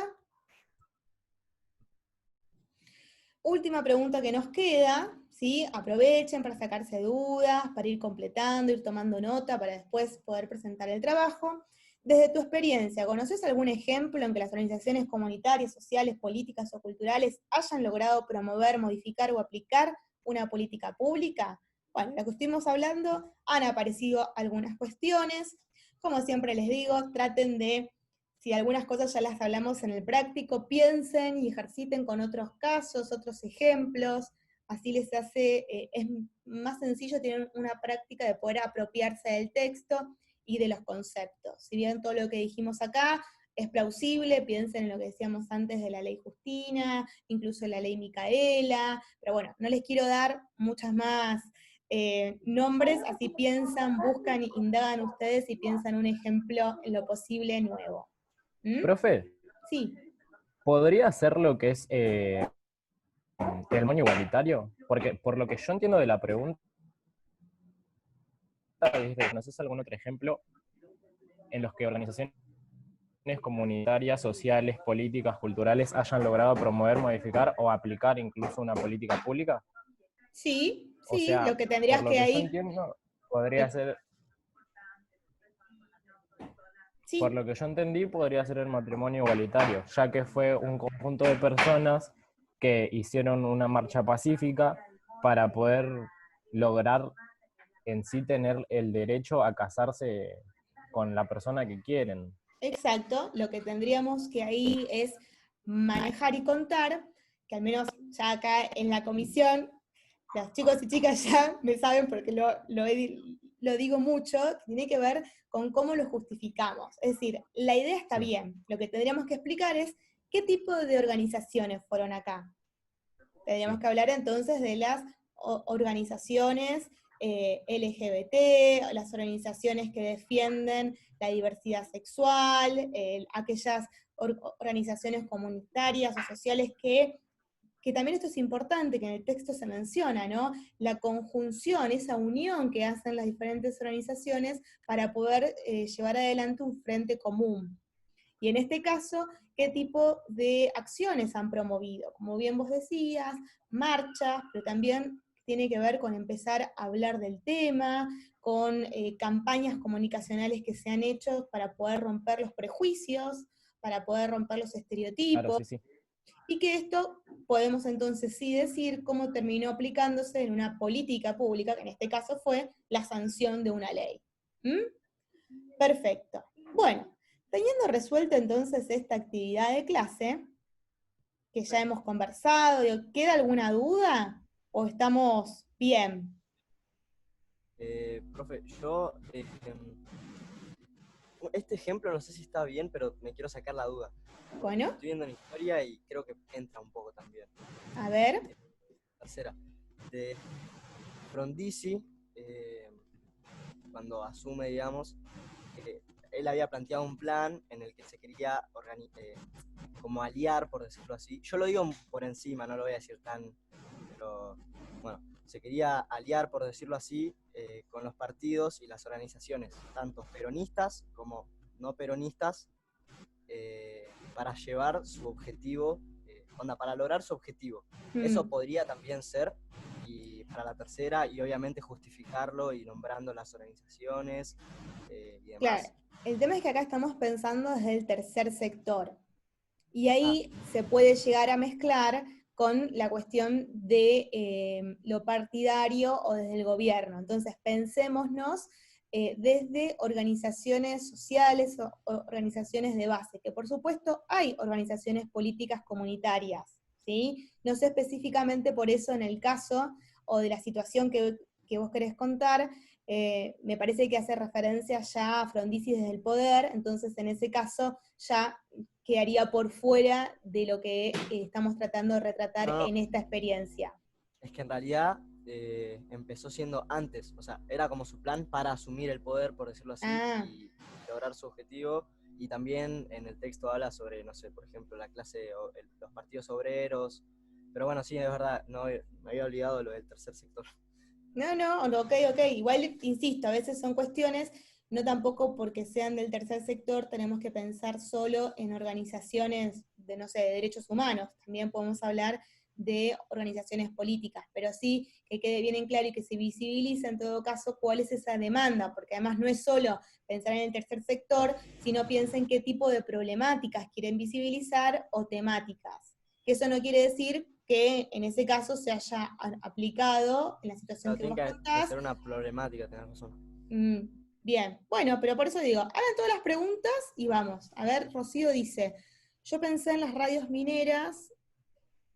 Última pregunta que nos queda, ¿sí? Aprovechen para sacarse dudas, para ir completando, ir tomando nota, para después poder presentar el trabajo. Desde tu experiencia, ¿conoces algún ejemplo en que las organizaciones comunitarias, sociales, políticas o culturales hayan logrado promover, modificar o aplicar una política pública? Bueno, lo que estuvimos hablando, han aparecido algunas cuestiones. Como siempre les digo, traten de, si algunas cosas ya las hablamos en el práctico, piensen y ejerciten con otros casos, otros ejemplos, así les hace, es más sencillo, tienen una práctica de poder apropiarse del texto y de los conceptos. Si bien todo lo que dijimos acá es plausible, piensen en lo que decíamos antes de la ley Justina, incluso la ley Micaela, pero bueno, no les quiero dar muchas más nombres, así piensan, buscan, indagan ustedes y piensan un ejemplo en lo posible nuevo. Profe, Sí. ¿podría ser lo que es el matrimonio igualitario? Porque por lo que yo entiendo de la pregunta, ¿conoces algún otro ejemplo en los que organizaciones comunitarias, sociales, políticas, culturales hayan logrado promover, modificar o aplicar incluso una política pública? Sí, O sí, lo sea, que por tendrías lo que que yo ahí... entiendo, podría ser, por Sí, lo que yo entendí, podría ser el matrimonio igualitario, ya que fue un conjunto de personas que hicieron una marcha pacífica para poder lograr en sí tener el derecho a casarse con la persona que quieren. exacto, lo que tendríamos que ahí es manejar y contar, que al menos ya acá en la comisión, los chicos y chicas ya me saben porque lo digo mucho, que tiene que ver con cómo lo justificamos. Es decir, la idea está Sí. bien, lo que tendríamos que explicar es qué tipo de organizaciones fueron acá. Tendríamos Sí. que hablar entonces de las organizaciones LGBT, las organizaciones que defienden la diversidad sexual, aquellas organizaciones comunitarias o sociales que también esto es importante, que en el texto se menciona, ¿no? La conjunción, esa unión que hacen las diferentes organizaciones para poder llevar adelante un frente común. Y en este caso, ¿qué tipo de acciones han promovido? Como bien vos decías, marchas, pero también tiene que ver con empezar a hablar del tema, con campañas comunicacionales que se han hecho para poder romper los prejuicios, para poder romper los Claro, estereotipos, sí, sí. y que esto podemos entonces sí decir cómo terminó aplicándose en una política pública, que en este caso fue la sanción de una ley. ¿Mm? Perfecto. Bueno, teniendo resuelta entonces esta actividad de clase, que ya hemos conversado, digo, ¿queda alguna duda o estamos bien? Profe, yo, este ejemplo no sé si está bien, pero me quiero sacar la duda. Porque Bueno, estoy viendo en historia y creo que entra un poco también. a ver, Tercera, de Frondizi, eh, cuando asume, digamos, él había planteado un plan en el que se quería como aliar, por decirlo así. Yo lo digo por encima, no lo voy a decir tan, pero bueno, se quería aliar, por decirlo así, con los partidos y las organizaciones, tanto peronistas como no peronistas, para llevar su objetivo, para lograr su objetivo. Eso podría también ser, y para la tercera, y obviamente justificarlo y nombrando las organizaciones y claro, demás. el tema es que acá estamos pensando desde el tercer sector. Y ahí se puede llegar a mezclar con la cuestión de lo partidario o desde el gobierno. Entonces, pensémonos desde organizaciones sociales o organizaciones de base, que por supuesto hay organizaciones políticas comunitarias, ¿sí? No sé específicamente por eso en el caso o de la situación que vos querés contar, me parece que hace referencia ya a Frondizi desde el poder, entonces en ese caso ya quedaría por fuera de lo que estamos tratando de retratar No, en esta experiencia. es que en realidad empezó siendo antes, o sea, era como su plan para asumir el poder, por decirlo así, Ah, y lograr su objetivo. Y también en el texto habla sobre, no sé, por ejemplo, la clase, los partidos obreros. Pero bueno, sí, es verdad, no, me había olvidado lo del tercer sector. no, ok, igual insisto, a veces son cuestiones, no tampoco porque sean del tercer sector tenemos que pensar solo en organizaciones de, no sé, de derechos humanos, también podemos hablar de organizaciones políticas, pero sí que quede bien en claro y que se visibilice en todo caso cuál es esa demanda, porque además no es solo pensar en el tercer sector, sino piensen qué tipo de problemáticas quieren visibilizar o temáticas. Que eso no quiere decir que en ese caso se haya aplicado en la situación Claro, que vos tiene que contás. ser una problemática, tenés razón. Bien, bueno, pero por eso digo, hagan todas las preguntas y vamos. A ver, Rocío dice, yo pensé en las radios mineras,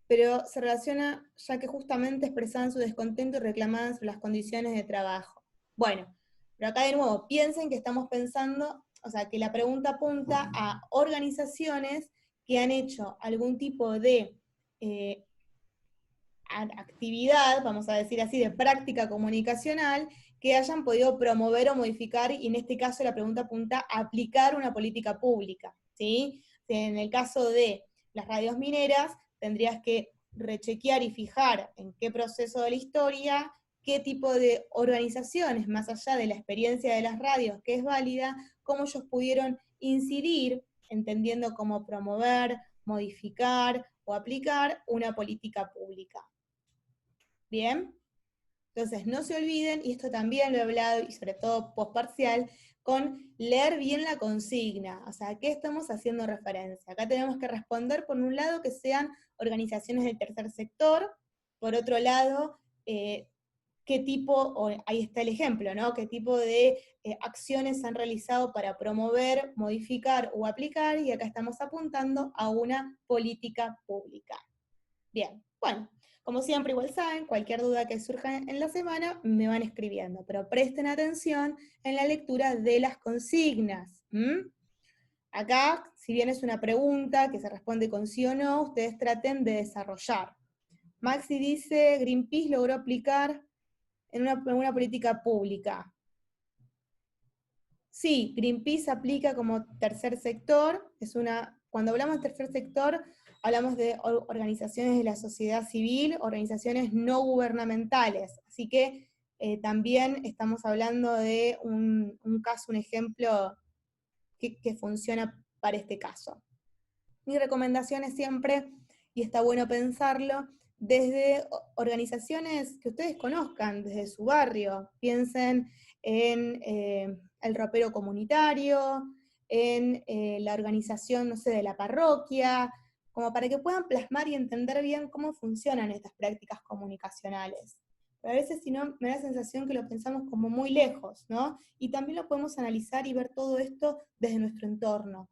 pero se relaciona ya que justamente expresaban su descontento y reclamaban sobre las condiciones de trabajo. Bueno, pero acá de nuevo, piensen que estamos pensando, o sea, que la pregunta apunta a organizaciones que han hecho algún tipo de actividad, vamos a decir así, de práctica comunicacional, que hayan podido promover o modificar, y en este caso la pregunta apunta a aplicar una política pública, ¿sí? En el caso de las radios mineras, tendrías que rechequear y fijar en qué proceso de la historia, qué tipo de organizaciones, más allá de la experiencia de las radios, que es válida, cómo ellos pudieron incidir, entendiendo cómo promover, modificar o aplicar una política pública. ¿Bien? Entonces, no se olviden, y esto también lo he hablado, y sobre todo postparcial, con leer bien la consigna. O sea, ¿a qué estamos haciendo referencia? Acá tenemos que responder, por un lado, que sean organizaciones del tercer sector, por otro lado, qué tipo, ahí está el ejemplo, ¿no? ¿Qué tipo de acciones han realizado para promover, modificar o aplicar? Y acá estamos apuntando a una política pública. Bien, bueno, como siempre, igual saben, cualquier duda que surja en la semana, me van escribiendo, pero presten atención en la lectura de las consignas. Acá, si bien es una pregunta que se responde con sí o no, ustedes traten de desarrollar. Maxi dice, Greenpeace logró aplicar en una política pública. Sí, Greenpeace aplica como tercer sector, cuando hablamos de tercer sector, hablamos de organizaciones de la sociedad civil, organizaciones no gubernamentales, así que también estamos hablando de un caso, un ejemplo que funciona para este caso. Mi recomendación es siempre, y está bueno pensarlo, desde organizaciones que ustedes conozcan, desde su barrio. Piensen en el ropero comunitario, en la organización, no sé, de la parroquia, como para que puedan plasmar y entender bien cómo funcionan estas prácticas comunicacionales. Pero a veces, si no, me da la sensación que lo pensamos como muy lejos, ¿no? Y también lo podemos analizar y ver todo esto desde nuestro entorno.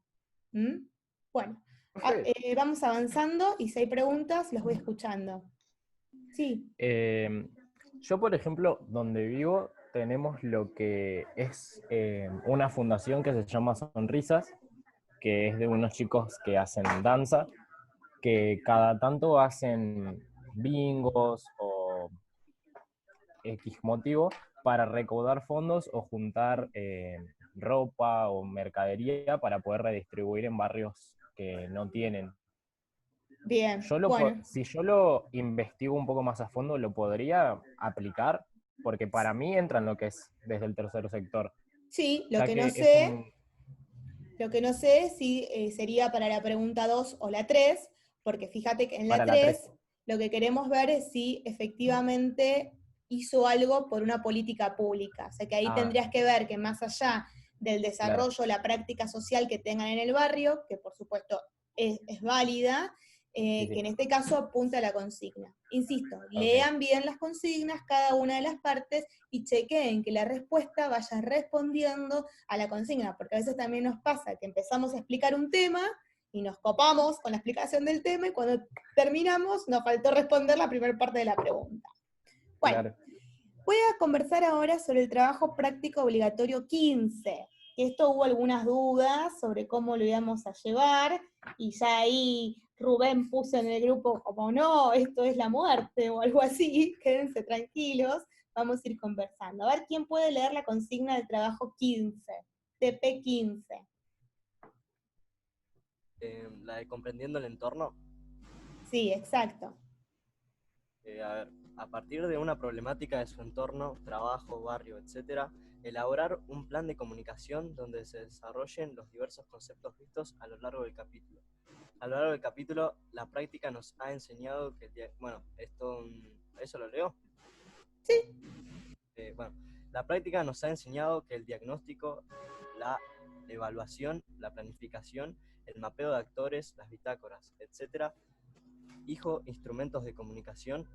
Bueno. Vamos avanzando y si hay preguntas, los voy escuchando. Sí. Yo, por ejemplo, donde vivo, tenemos lo que es una fundación que se llama Sonrisas, que es de unos chicos que hacen danza, que cada tanto hacen bingos o X motivo para recaudar fondos o juntar ropa o mercadería para poder redistribuir en barrios que no tienen. Bien, bueno. Si yo lo investigo un poco más a fondo, lo podría aplicar, porque para mí entra en lo que es desde el tercer sector. Sí, lo que no sé es si sería para la pregunta 2 o la 3, porque fíjate que en la 3 lo que queremos ver es si efectivamente hizo algo por una política pública. O sea que ahí tendrías que ver que más allá del desarrollo, la práctica social que tengan en el barrio, que por supuesto es válida, sí. Que en este caso apunta a la consigna. Insisto, lean bien las consignas, cada una de las partes, y chequeen que la respuesta vaya respondiendo a la consigna, porque a veces también nos pasa que empezamos a explicar un tema y nos copamos con la explicación del tema, y cuando terminamos nos faltó responder la primera parte de la pregunta. Bueno, voy a conversar ahora sobre el trabajo práctico obligatorio 15. Esto hubo algunas dudas sobre cómo lo íbamos a llevar, y ya ahí Rubén puso en el grupo como no, esto es la muerte o algo así, quédense tranquilos, vamos a ir conversando. A ver, ¿quién puede leer la consigna del trabajo 15? TP 15. La de comprendiendo el entorno. Sí, exacto. A ver, a partir de una problemática de su entorno, trabajo, barrio, etc., elaborar un plan de comunicación donde se desarrollen los diversos conceptos vistos a lo largo del capítulo. A lo largo del capítulo, la práctica nos ha enseñado que... Bueno, ¿eso lo leo? Sí. La práctica nos ha enseñado que el diagnóstico, la evaluación, la planificación, el mapeo de actores, las bitácoras, etc., instrumentos de comunicación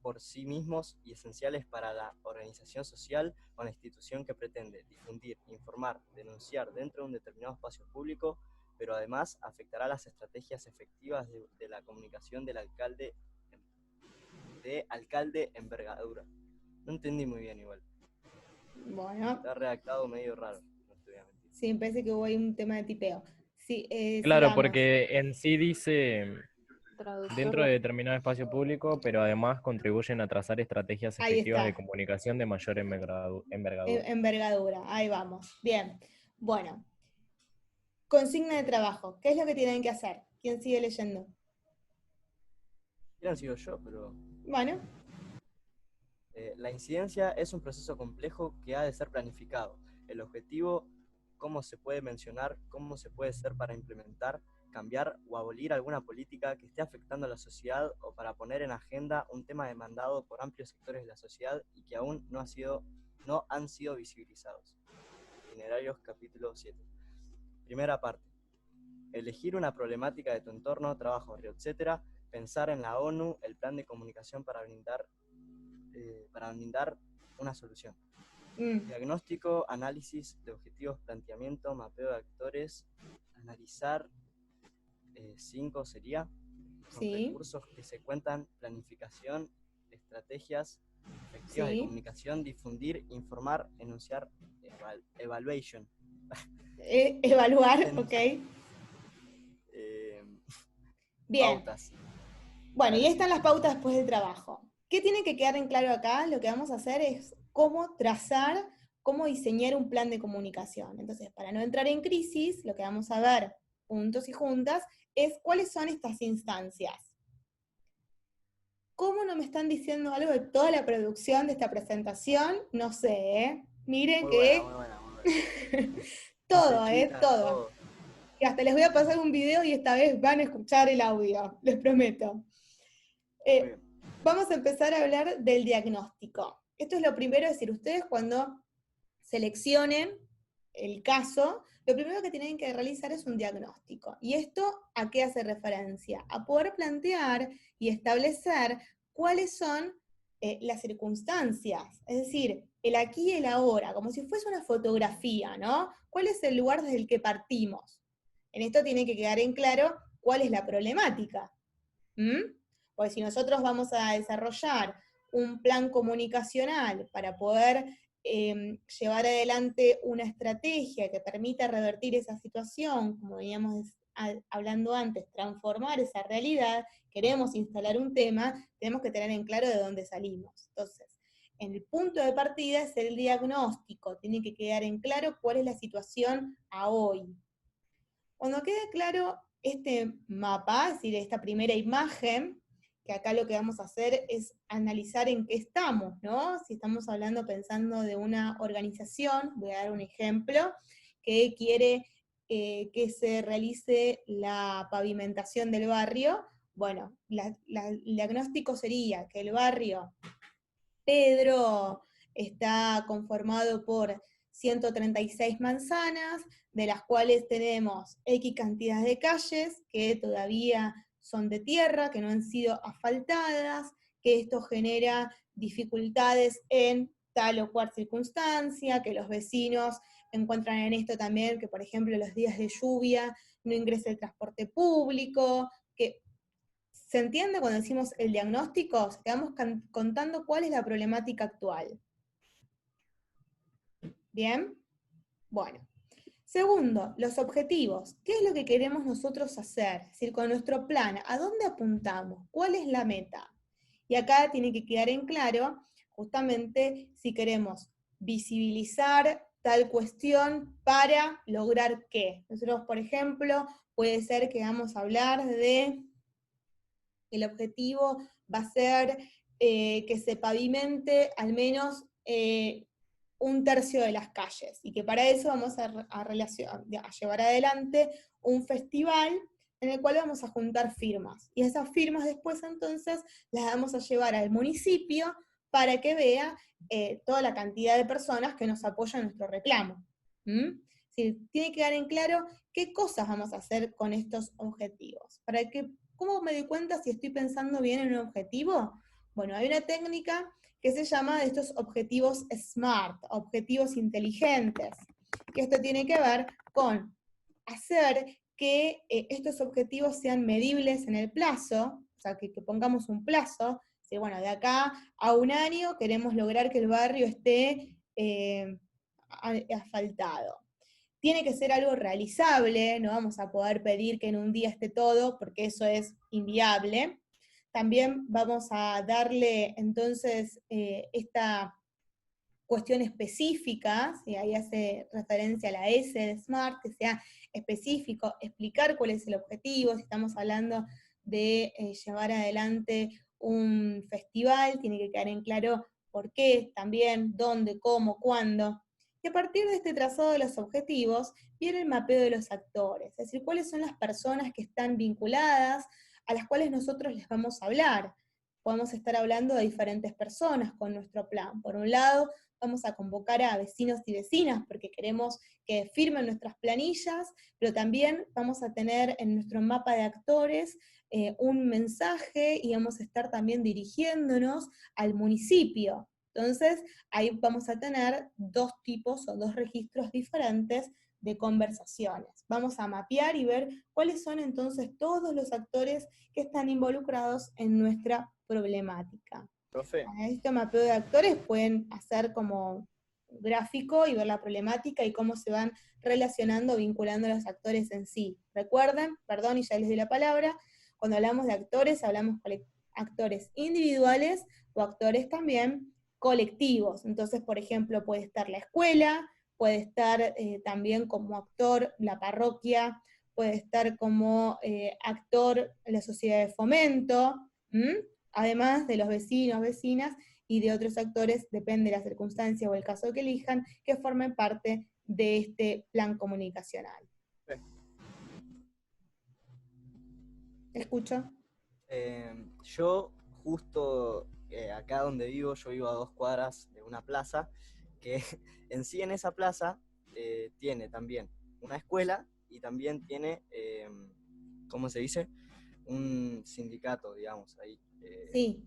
por sí mismos y esenciales para la organización social o la institución que pretende difundir, informar, denunciar dentro de un determinado espacio público, pero además afectará las estrategias efectivas de la comunicación del alcalde envergadura. No entendí muy bien igual. Bueno. Está redactado medio raro, no te voy a mentir. Sí, me parece que hubo ahí un tema de tipeo. Sí, claro, sigamos. porque en sí dice dentro de determinado espacio público, pero además contribuyen a trazar estrategias efectivas de comunicación de mayor envergadura. Envergadura, ahí vamos. Bien. Bueno. Consigna de trabajo. ¿Qué es lo que tienen que hacer? ¿Quién sigue leyendo? Hubieran sido yo, pero... Bueno, La incidencia es un proceso complejo que ha de ser planificado. El objetivo, cómo se puede mencionar, cómo se puede ser para implementar, cambiar o abolir alguna política que esté afectando a la sociedad o para poner en agenda un tema demandado por amplios sectores de la sociedad y que aún no han sido visibilizados. Itinerarios, capítulo 7. Primera parte. Elegir una problemática de tu entorno, trabajo, etc. Pensar en la ONU, el plan de comunicación para brindar una solución. Diagnóstico, análisis de objetivos, planteamiento, mapeo de actores, analizar, 5 sería, con sí, recursos que se cuentan, planificación, estrategias efectivas de sí. comunicación, difundir, informar, enunciar, evaluation. Evaluar, ok. Bien. Pautas. Bueno, y ahí Análisis. están las pautas después del trabajo. ¿Qué tiene que quedar en claro acá? Lo que vamos a hacer es cómo trazar, cómo diseñar un plan de comunicación. Entonces, para no entrar en crisis, lo que vamos a ver juntos y juntas es cuáles son estas instancias. ¿Cómo no me están diciendo algo de toda la producción de esta presentación? No sé, ¿eh? Miren Muy que... buena, muy buena. todo, Flechitas, todo. Y hasta les voy a pasar un video y esta vez van a escuchar el audio, les prometo. Muy bien. Vamos a empezar a hablar del diagnóstico. Esto es lo primero, es decir, ustedes cuando seleccionen el caso, lo primero que tienen que realizar es un diagnóstico. ¿Y esto a qué hace referencia? A poder plantear y establecer cuáles son las circunstancias, es decir, el aquí y el ahora, como si fuese una fotografía, ¿no? ¿Cuál es el lugar desde el que partimos? En esto tiene que quedar en claro cuál es la problemática. Porque si nosotros vamos a desarrollar un plan comunicacional para poder llevar adelante una estrategia que permita revertir esa situación, como veníamos hablando antes, transformar esa realidad, queremos instalar un tema, tenemos que tener en claro de dónde salimos. Entonces, en el punto de partida es el diagnóstico, tiene que quedar en claro cuál es la situación a hoy. Cuando quede claro este mapa, es decir, esta primera imagen, que acá lo que vamos a hacer es analizar en qué estamos, ¿no? Si estamos hablando, pensando de una organización, voy a dar un ejemplo, que quiere que se realice la pavimentación del barrio, bueno, el diagnóstico sería que el barrio Pedro está conformado por 136 manzanas, de las cuales tenemos X cantidad de calles que todavía son de tierra, que no han sido asfaltadas, que esto genera dificultades en tal o cual circunstancia, que los vecinos encuentran en esto también que, por ejemplo, los días de lluvia no ingresa el transporte público, que ¿se entiende cuando decimos el diagnóstico? Estamos contando cuál es la problemática actual. ¿Bien? Bueno. Segundo, los objetivos. ¿Qué es lo que queremos nosotros hacer? Es decir, con nuestro plan, ¿a dónde apuntamos? ¿Cuál es la meta? Y acá tiene que quedar en claro, justamente, si queremos visibilizar tal cuestión para lograr qué. Nosotros, por ejemplo, puede ser que vamos a hablar de el objetivo va a ser que se pavimente al menos un tercio de las calles, y que para eso vamos a llevar adelante un festival en el cual vamos a juntar firmas, y esas firmas después entonces las vamos a llevar al municipio para que vea toda la cantidad de personas que nos apoyan nuestro reclamo. Sí, tiene que quedar en claro qué cosas vamos a hacer con estos objetivos, para que ¿cómo me doy cuenta si estoy pensando bien en un objetivo? Bueno, hay una técnica que se llama de estos objetivos SMART, objetivos inteligentes, que esto tiene que ver con hacer que estos objetivos sean medibles en el plazo, o sea, que pongamos un plazo, si bueno, de acá a un año queremos lograr que el barrio esté asfaltado. Tiene que ser algo realizable, no vamos a poder pedir que en un día esté todo, porque eso es inviable. También vamos a darle entonces esta cuestión específica, y ahí hace referencia a la S de SMART, que sea específico, explicar cuál es el objetivo, si estamos hablando de llevar adelante un festival, tiene que quedar en claro por qué, también, dónde, cómo, cuándo. Y a partir de este trazado de los objetivos, viene el mapeo de los actores, es decir, cuáles son las personas que están vinculadas, a las cuales nosotros les vamos a hablar. Podemos estar hablando de diferentes personas con nuestro plan. Por un lado, vamos a convocar a vecinos y vecinas porque queremos que firmen nuestras planillas, pero también vamos a tener en nuestro mapa de actores un mensaje y vamos a estar también dirigiéndonos al municipio. Entonces, ahí vamos a tener dos tipos o dos registros diferentes de conversaciones. Vamos a mapear y ver cuáles son entonces todos los actores que están involucrados en nuestra problemática. Profe, A este mapeo de actores pueden hacer como gráfico y ver la problemática y cómo se van relacionando, vinculando a los actores en sí. Recuerden, perdón y ya les doy la palabra, cuando hablamos de actores, hablamos de actores individuales o actores también colectivos. Entonces, por ejemplo, puede estar la escuela, puede estar también como actor la parroquia, puede estar como actor la sociedad de fomento, además de los vecinos, vecinas y de otros actores, depende de la circunstancia o el caso que elijan, que formen parte de este plan comunicacional. ¿Escucho? Yo justo acá donde vivo, yo vivo a 2 cuadras de una plaza, que en sí en esa plaza tiene también una escuela y también tiene, ¿cómo se dice? Un sindicato, digamos, ahí. Sí.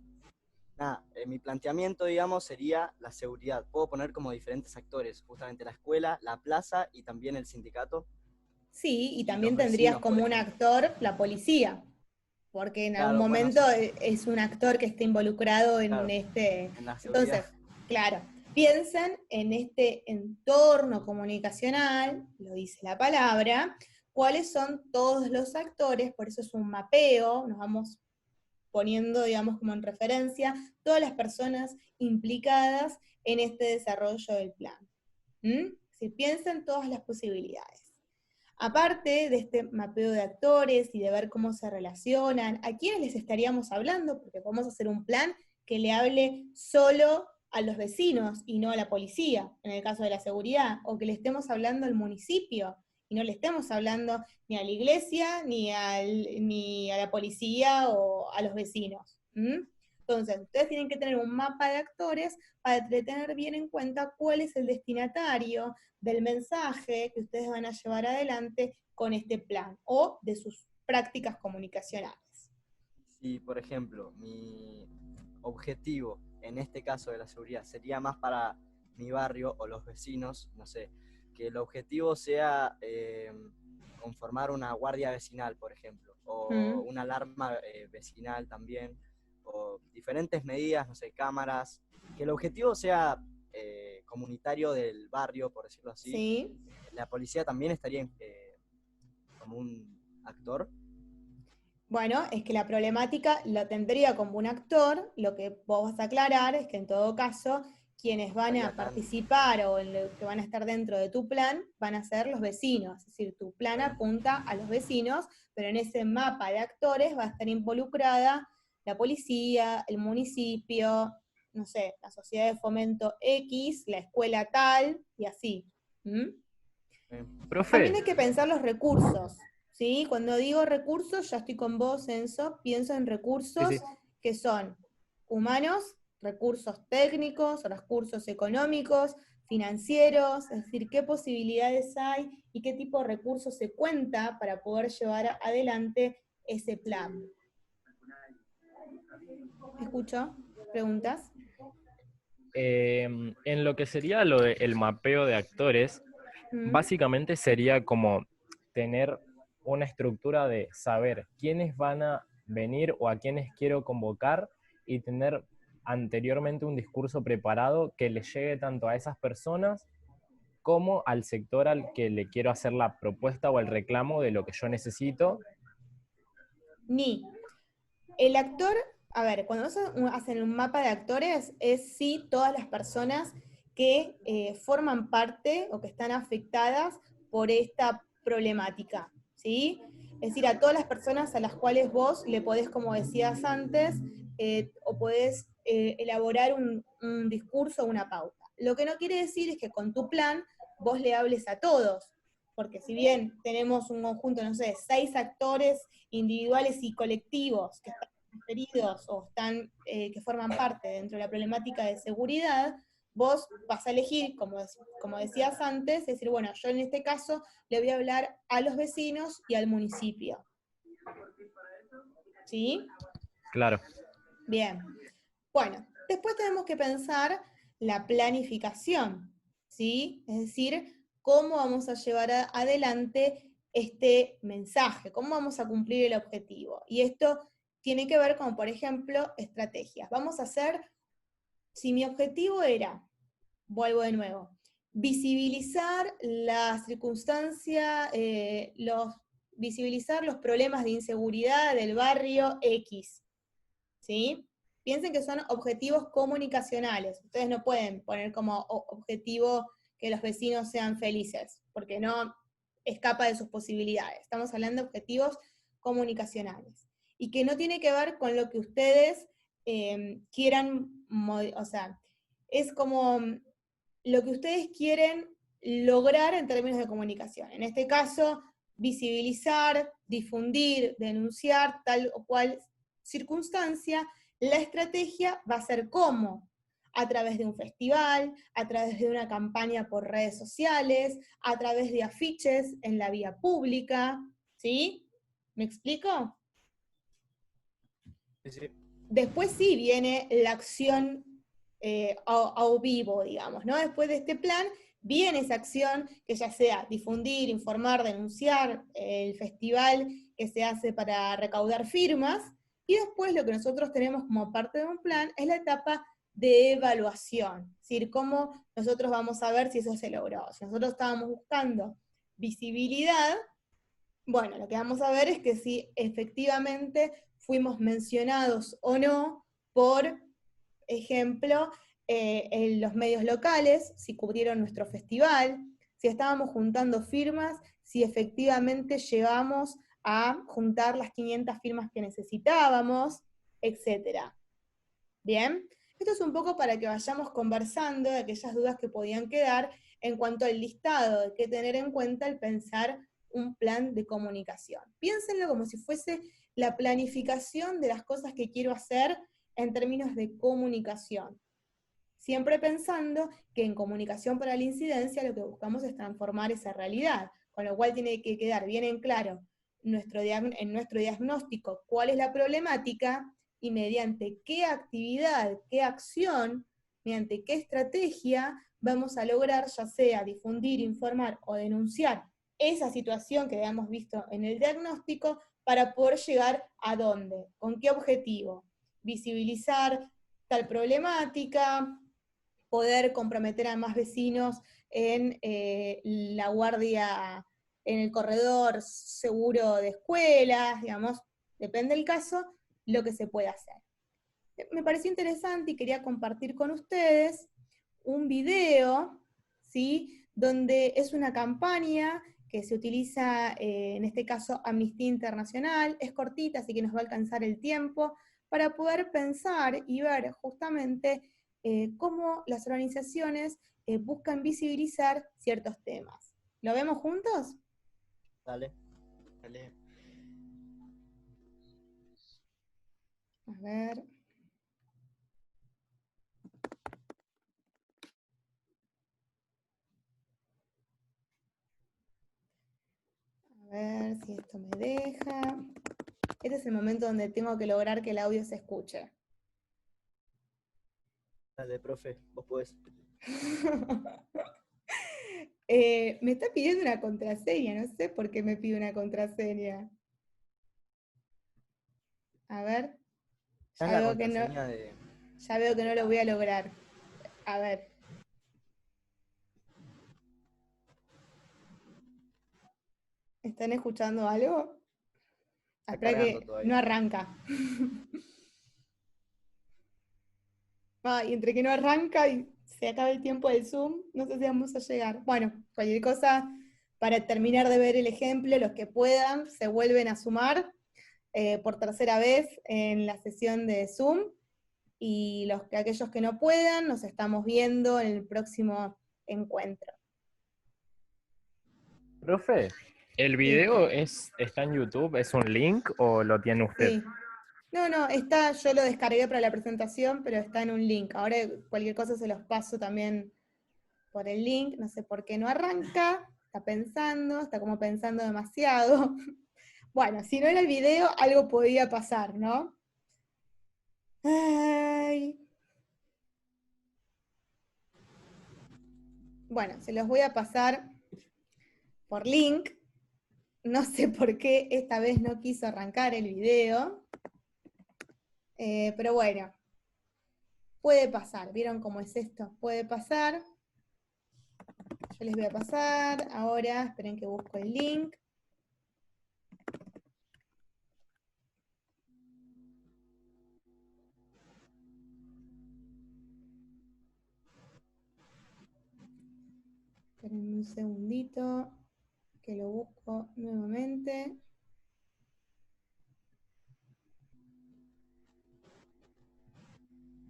Nada, mi planteamiento, digamos, sería la seguridad. Puedo poner como diferentes actores, justamente la escuela, la plaza y también el sindicato. Sí, y también los tendrías vecinos, como por un ejemplo. actor la policía, porque en algún Claro, bueno, momento sí, es un actor que está involucrado en claro, este. en la seguridad. Entonces, claro, piensen en este entorno comunicacional, lo dice la palabra, cuáles son todos los actores, por eso es un mapeo, nos vamos poniendo, digamos, como en referencia, todas las personas implicadas en este desarrollo del plan. Si piensen todas las posibilidades. Aparte de este mapeo de actores y de ver cómo se relacionan, a quiénes les estaríamos hablando, porque podemos hacer un plan que le hable solo a los vecinos y no a la policía, en el caso de la seguridad, o que le estemos hablando al municipio y no le estemos hablando ni a la iglesia, ni a la policía o a los vecinos. Entonces, ustedes tienen que tener un mapa de actores para tener bien en cuenta cuál es el destinatario del mensaje que ustedes van a llevar adelante con este plan o de sus prácticas comunicacionales. Si, por ejemplo, mi objetivo, en este caso de la seguridad, sería más para mi barrio o los vecinos, no sé, que el objetivo sea conformar una guardia vecinal, por ejemplo, o una alarma vecinal también, o diferentes medidas, no sé, cámaras, que el objetivo sea comunitario del barrio, por decirlo así. ¿Sí? La policía también estaría como un actor. Bueno, es que la problemática lo tendría como un actor, lo que vos vas a aclarar es que en todo caso quienes van a participar o que van a estar dentro de tu plan van a ser los vecinos, es decir, tu plan apunta a los vecinos, pero en ese mapa de actores va a estar involucrada la policía, el municipio, no sé, la sociedad de fomento X, la escuela tal, y así. Profe, También hay que pensar los recursos, ¿sí? Cuando digo recursos, ya estoy con vos, Enzo, pienso en recursos sí. que son humanos, recursos técnicos, recursos económicos, financieros, es decir, qué posibilidades hay y qué tipo de recursos se cuenta para poder llevar adelante ese plan. ¿Escucho? ¿Preguntas? En lo que sería lo del mapeo de actores, básicamente sería como tener una estructura de saber quiénes van a venir o a quiénes quiero convocar y tener anteriormente un discurso preparado que le llegue tanto a esas personas como al sector al que le quiero hacer la propuesta o el reclamo de lo que yo necesito. El actor, a ver, cuando hacen un mapa de actores, es sí todas las personas que forman parte o que están afectadas por esta problemática, ¿sí? Es decir, a todas las personas a las cuales vos le podés, como decías antes, o podés elaborar un discurso o una pauta. Lo que no quiere decir es que con tu plan vos le hables a todos, porque si bien tenemos un conjunto, no sé, 6 actores individuales y colectivos que están referidos o están, que forman parte dentro de la problemática de seguridad, vos vas a elegir, como decías antes, decir, bueno, yo en este caso le voy a hablar a los vecinos y al municipio. ¿Sí? Claro. Bien. Bueno, después tenemos que pensar la planificación, ¿sí? Es decir, cómo vamos a llevar adelante este mensaje, cómo vamos a cumplir el objetivo. Y esto tiene que ver con, por ejemplo, estrategias. Vamos a hacer, si mi objetivo era, vuelvo de nuevo, visibilizar la circunstancia, visibilizar los problemas de inseguridad del barrio X, ¿sí? Piensen que son objetivos comunicacionales. Ustedes no pueden poner como objetivo que los vecinos sean felices, porque no escapa de sus posibilidades. Estamos hablando de objetivos comunicacionales. Y que no tiene que ver con lo que ustedes quieran, o sea, es como lo que ustedes quieren lograr en términos de comunicación. En este caso, visibilizar, difundir, denunciar tal o cual circunstancia. La estrategia va a ser cómo, a través de un festival, a través de una campaña por redes sociales, a través de afiches en la vía pública, ¿sí? ¿Me explico? Sí. Después sí viene la acción a vivo, digamos, ¿no? Después de este plan viene esa acción que ya sea difundir, informar, denunciar, el festival que se hace para recaudar firmas, y después lo que nosotros tenemos como parte de un plan es la etapa de evaluación, es decir, cómo nosotros vamos a ver si eso se logró. Si nosotros estábamos buscando visibilidad, bueno, lo que vamos a ver es que si efectivamente fuimos mencionados o no por ejemplo, en los medios locales, si cubrieron nuestro festival, si estábamos juntando firmas, si efectivamente llegamos a juntar las 500 firmas que necesitábamos, etc. Bien, esto es un poco para que vayamos conversando de aquellas dudas que podían quedar en cuanto al listado de qué tener en cuenta al pensar un plan de comunicación. Piénsenlo como si fuese la planificación de las cosas que quiero hacer en términos de comunicación. Siempre pensando que en comunicación para la incidencia lo que buscamos es transformar esa realidad, con lo cual tiene que quedar bien en claro en nuestro diagnóstico cuál es la problemática y mediante qué actividad, qué acción, mediante qué estrategia vamos a lograr ya sea difundir, informar o denunciar esa situación que habíamos visto en el diagnóstico para poder llegar a dónde, con qué objetivo. Visibilizar tal problemática, poder comprometer a más vecinos en la guardia, en el corredor seguro de escuelas, digamos, depende del caso, lo que se puede hacer. Me pareció interesante y quería compartir con ustedes un video, ¿sí? Donde es una campaña que se utiliza, en este caso, Amnistía Internacional, es cortita, así que nos va a alcanzar el tiempo, para poder pensar y ver justamente cómo las organizaciones buscan visibilizar ciertos temas. ¿Lo vemos juntos? Dale. Dale. A ver. A ver si esto me deja. Este es el momento donde tengo que lograr que el audio se escuche. Dale, profe, vos podés. Me está pidiendo una contraseña, no sé por qué me pide una contraseña. A ver. Es la contraseña de... Ya veo que no lo voy a lograr. A ver. ¿Están escuchando algo? Está Espera cargando que todavía. no arranca. Y entre que no arranca y se acaba el tiempo del Zoom, no sé si vamos a llegar. Bueno, cualquier cosa para terminar de ver el ejemplo, los que puedan se vuelven a sumar por tercera vez en la sesión de Zoom, y aquellos que no puedan, nos estamos viendo en el próximo encuentro. Profe, ¿el video está en YouTube? ¿Es un link o lo tiene usted? Sí. No, yo lo descargué para la presentación, pero está en un link. Ahora cualquier cosa se los paso también por el link, no sé por qué no arranca, está como pensando demasiado. Bueno, si no era el video, algo podía pasar, ¿no? Ay. Bueno, se los voy a pasar por link. No sé por qué esta vez no quiso arrancar el video. Pero bueno, puede pasar. ¿Vieron cómo es esto? Puede pasar. Yo les voy a pasar ahora, esperen que busco el link. Esperen un segundito, que lo busco nuevamente.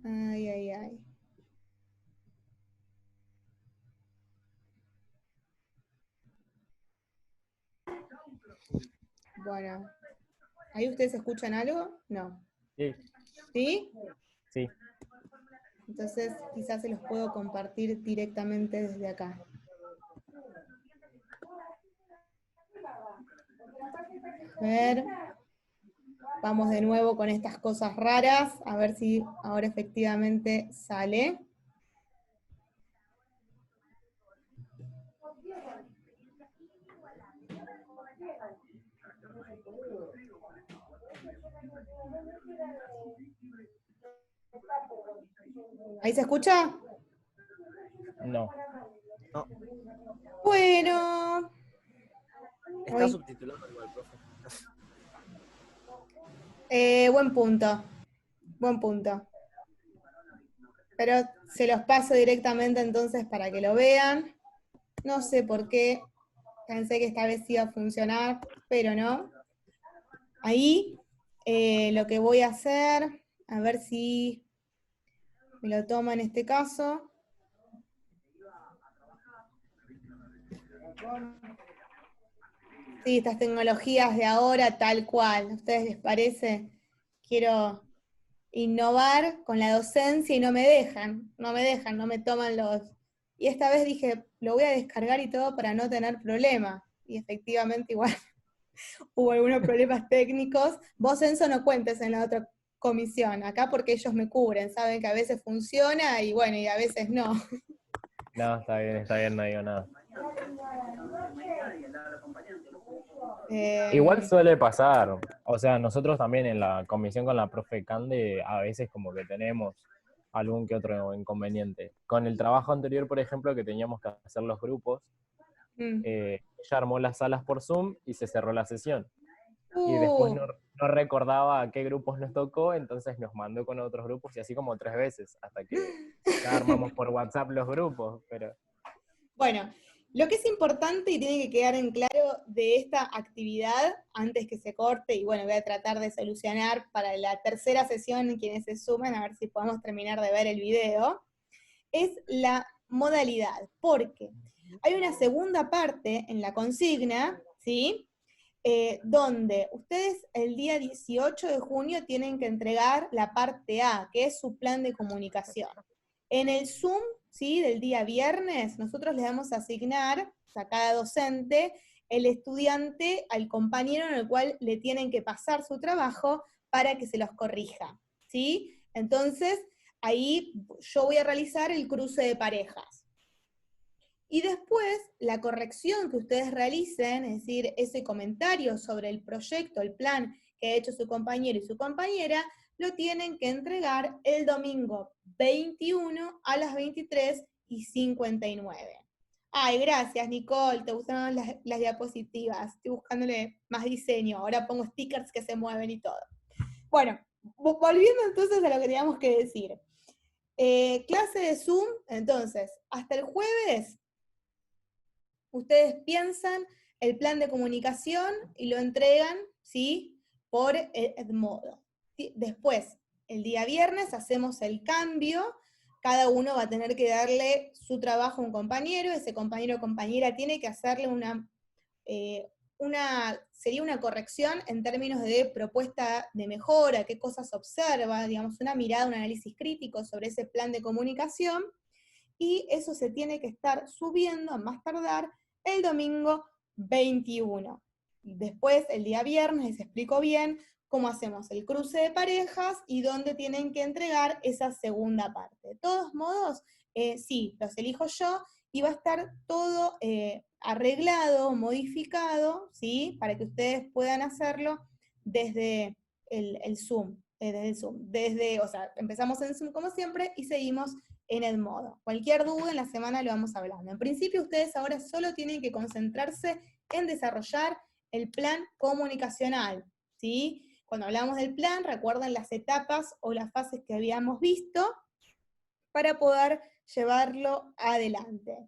Ay, ay, ay. Bueno, ¿ahí ustedes escuchan algo? No. Sí. ¿Sí? Sí. Entonces quizás se los puedo compartir directamente desde acá. A ver, vamos de nuevo con estas cosas raras, a ver si ahora efectivamente sale. ¿Ahí se escucha? No. No, Bueno. está subtitulado igual, profe. Buen punto. Buen punto. Pero se los paso directamente entonces para que lo vean. No sé por qué. Pensé que esta vez iba a funcionar, pero no. Ahí lo que voy a hacer, a ver si me lo toma en este caso. Sí, estas tecnologías de ahora tal cual. ¿A ustedes les parece? Quiero innovar con la docencia y no me dejan, no me toman los... Y esta vez dije, lo voy a descargar y todo para no tener problema. Y efectivamente igual hubo algunos problemas técnicos. Vos, Enzo, no cuentes en la otra comisión, acá porque ellos me cubren, saben que a veces funciona y bueno, y a veces no. No, está bien, no digo nada. Igual suele pasar, o sea, nosotros también en la comisión con la profe Cande a veces como que tenemos algún que otro inconveniente. Con el trabajo anterior, por ejemplo, que teníamos que hacer los grupos, ella armó las salas por Zoom y se cerró la sesión. Y después no recordaba a qué grupos nos tocó, entonces nos mandó con otros grupos y así como 3 veces, hasta que ya armamos por WhatsApp los grupos. Pero... Bueno, lo que es importante y tiene que quedar en claro de esta actividad, antes que se corte, y bueno, voy a tratar de solucionar para la tercera sesión quienes se sumen, a ver si podemos terminar de ver el video, es la modalidad, porque hay una segunda parte en la consigna, ¿sí? Donde ustedes el día 18 de junio tienen que entregar la parte A, que es su plan de comunicación. En el Zoom, ¿sí?, del día viernes, nosotros les vamos a asignar a cada docente el estudiante al compañero en el cual le tienen que pasar su trabajo para que se los corrija, ¿sí? Entonces, ahí yo voy a realizar el cruce de parejas. Y después, la corrección que ustedes realicen, es decir, ese comentario sobre el proyecto, el plan que ha hecho su compañero y su compañera, lo tienen que entregar el domingo 21 a las 23:59. Ay, gracias, Nicole, te gustaron las diapositivas. Estoy buscándole más diseño, ahora pongo stickers que se mueven y todo. Bueno, volviendo entonces a lo que teníamos que decir. Clase de Zoom, entonces, hasta el jueves ustedes piensan el plan de comunicación y lo entregan, ¿sí?, por Edmodo. Después, el día viernes hacemos el cambio, cada uno va a tener que darle su trabajo a un compañero, ese compañero o compañera tiene que hacerle sería una corrección en términos de propuesta de mejora, qué cosas observa, digamos, una mirada, un análisis crítico sobre ese plan de comunicación, y eso se tiene que estar subiendo a más tardar el domingo 21. Después, el día viernes, les explico bien cómo hacemos el cruce de parejas y dónde tienen que entregar esa segunda parte. De todos modos, sí, los elijo yo, y va a estar todo arreglado, modificado, ¿sí?, para que ustedes puedan hacerlo desde el Zoom. O sea, empezamos en Zoom como siempre y seguimos en Edmodo. Cualquier duda en la semana lo vamos hablando. En principio, ustedes ahora solo tienen que concentrarse en desarrollar el plan comunicacional, ¿sí? Cuando hablamos del plan, recuerden las etapas o las fases que habíamos visto para poder llevarlo adelante.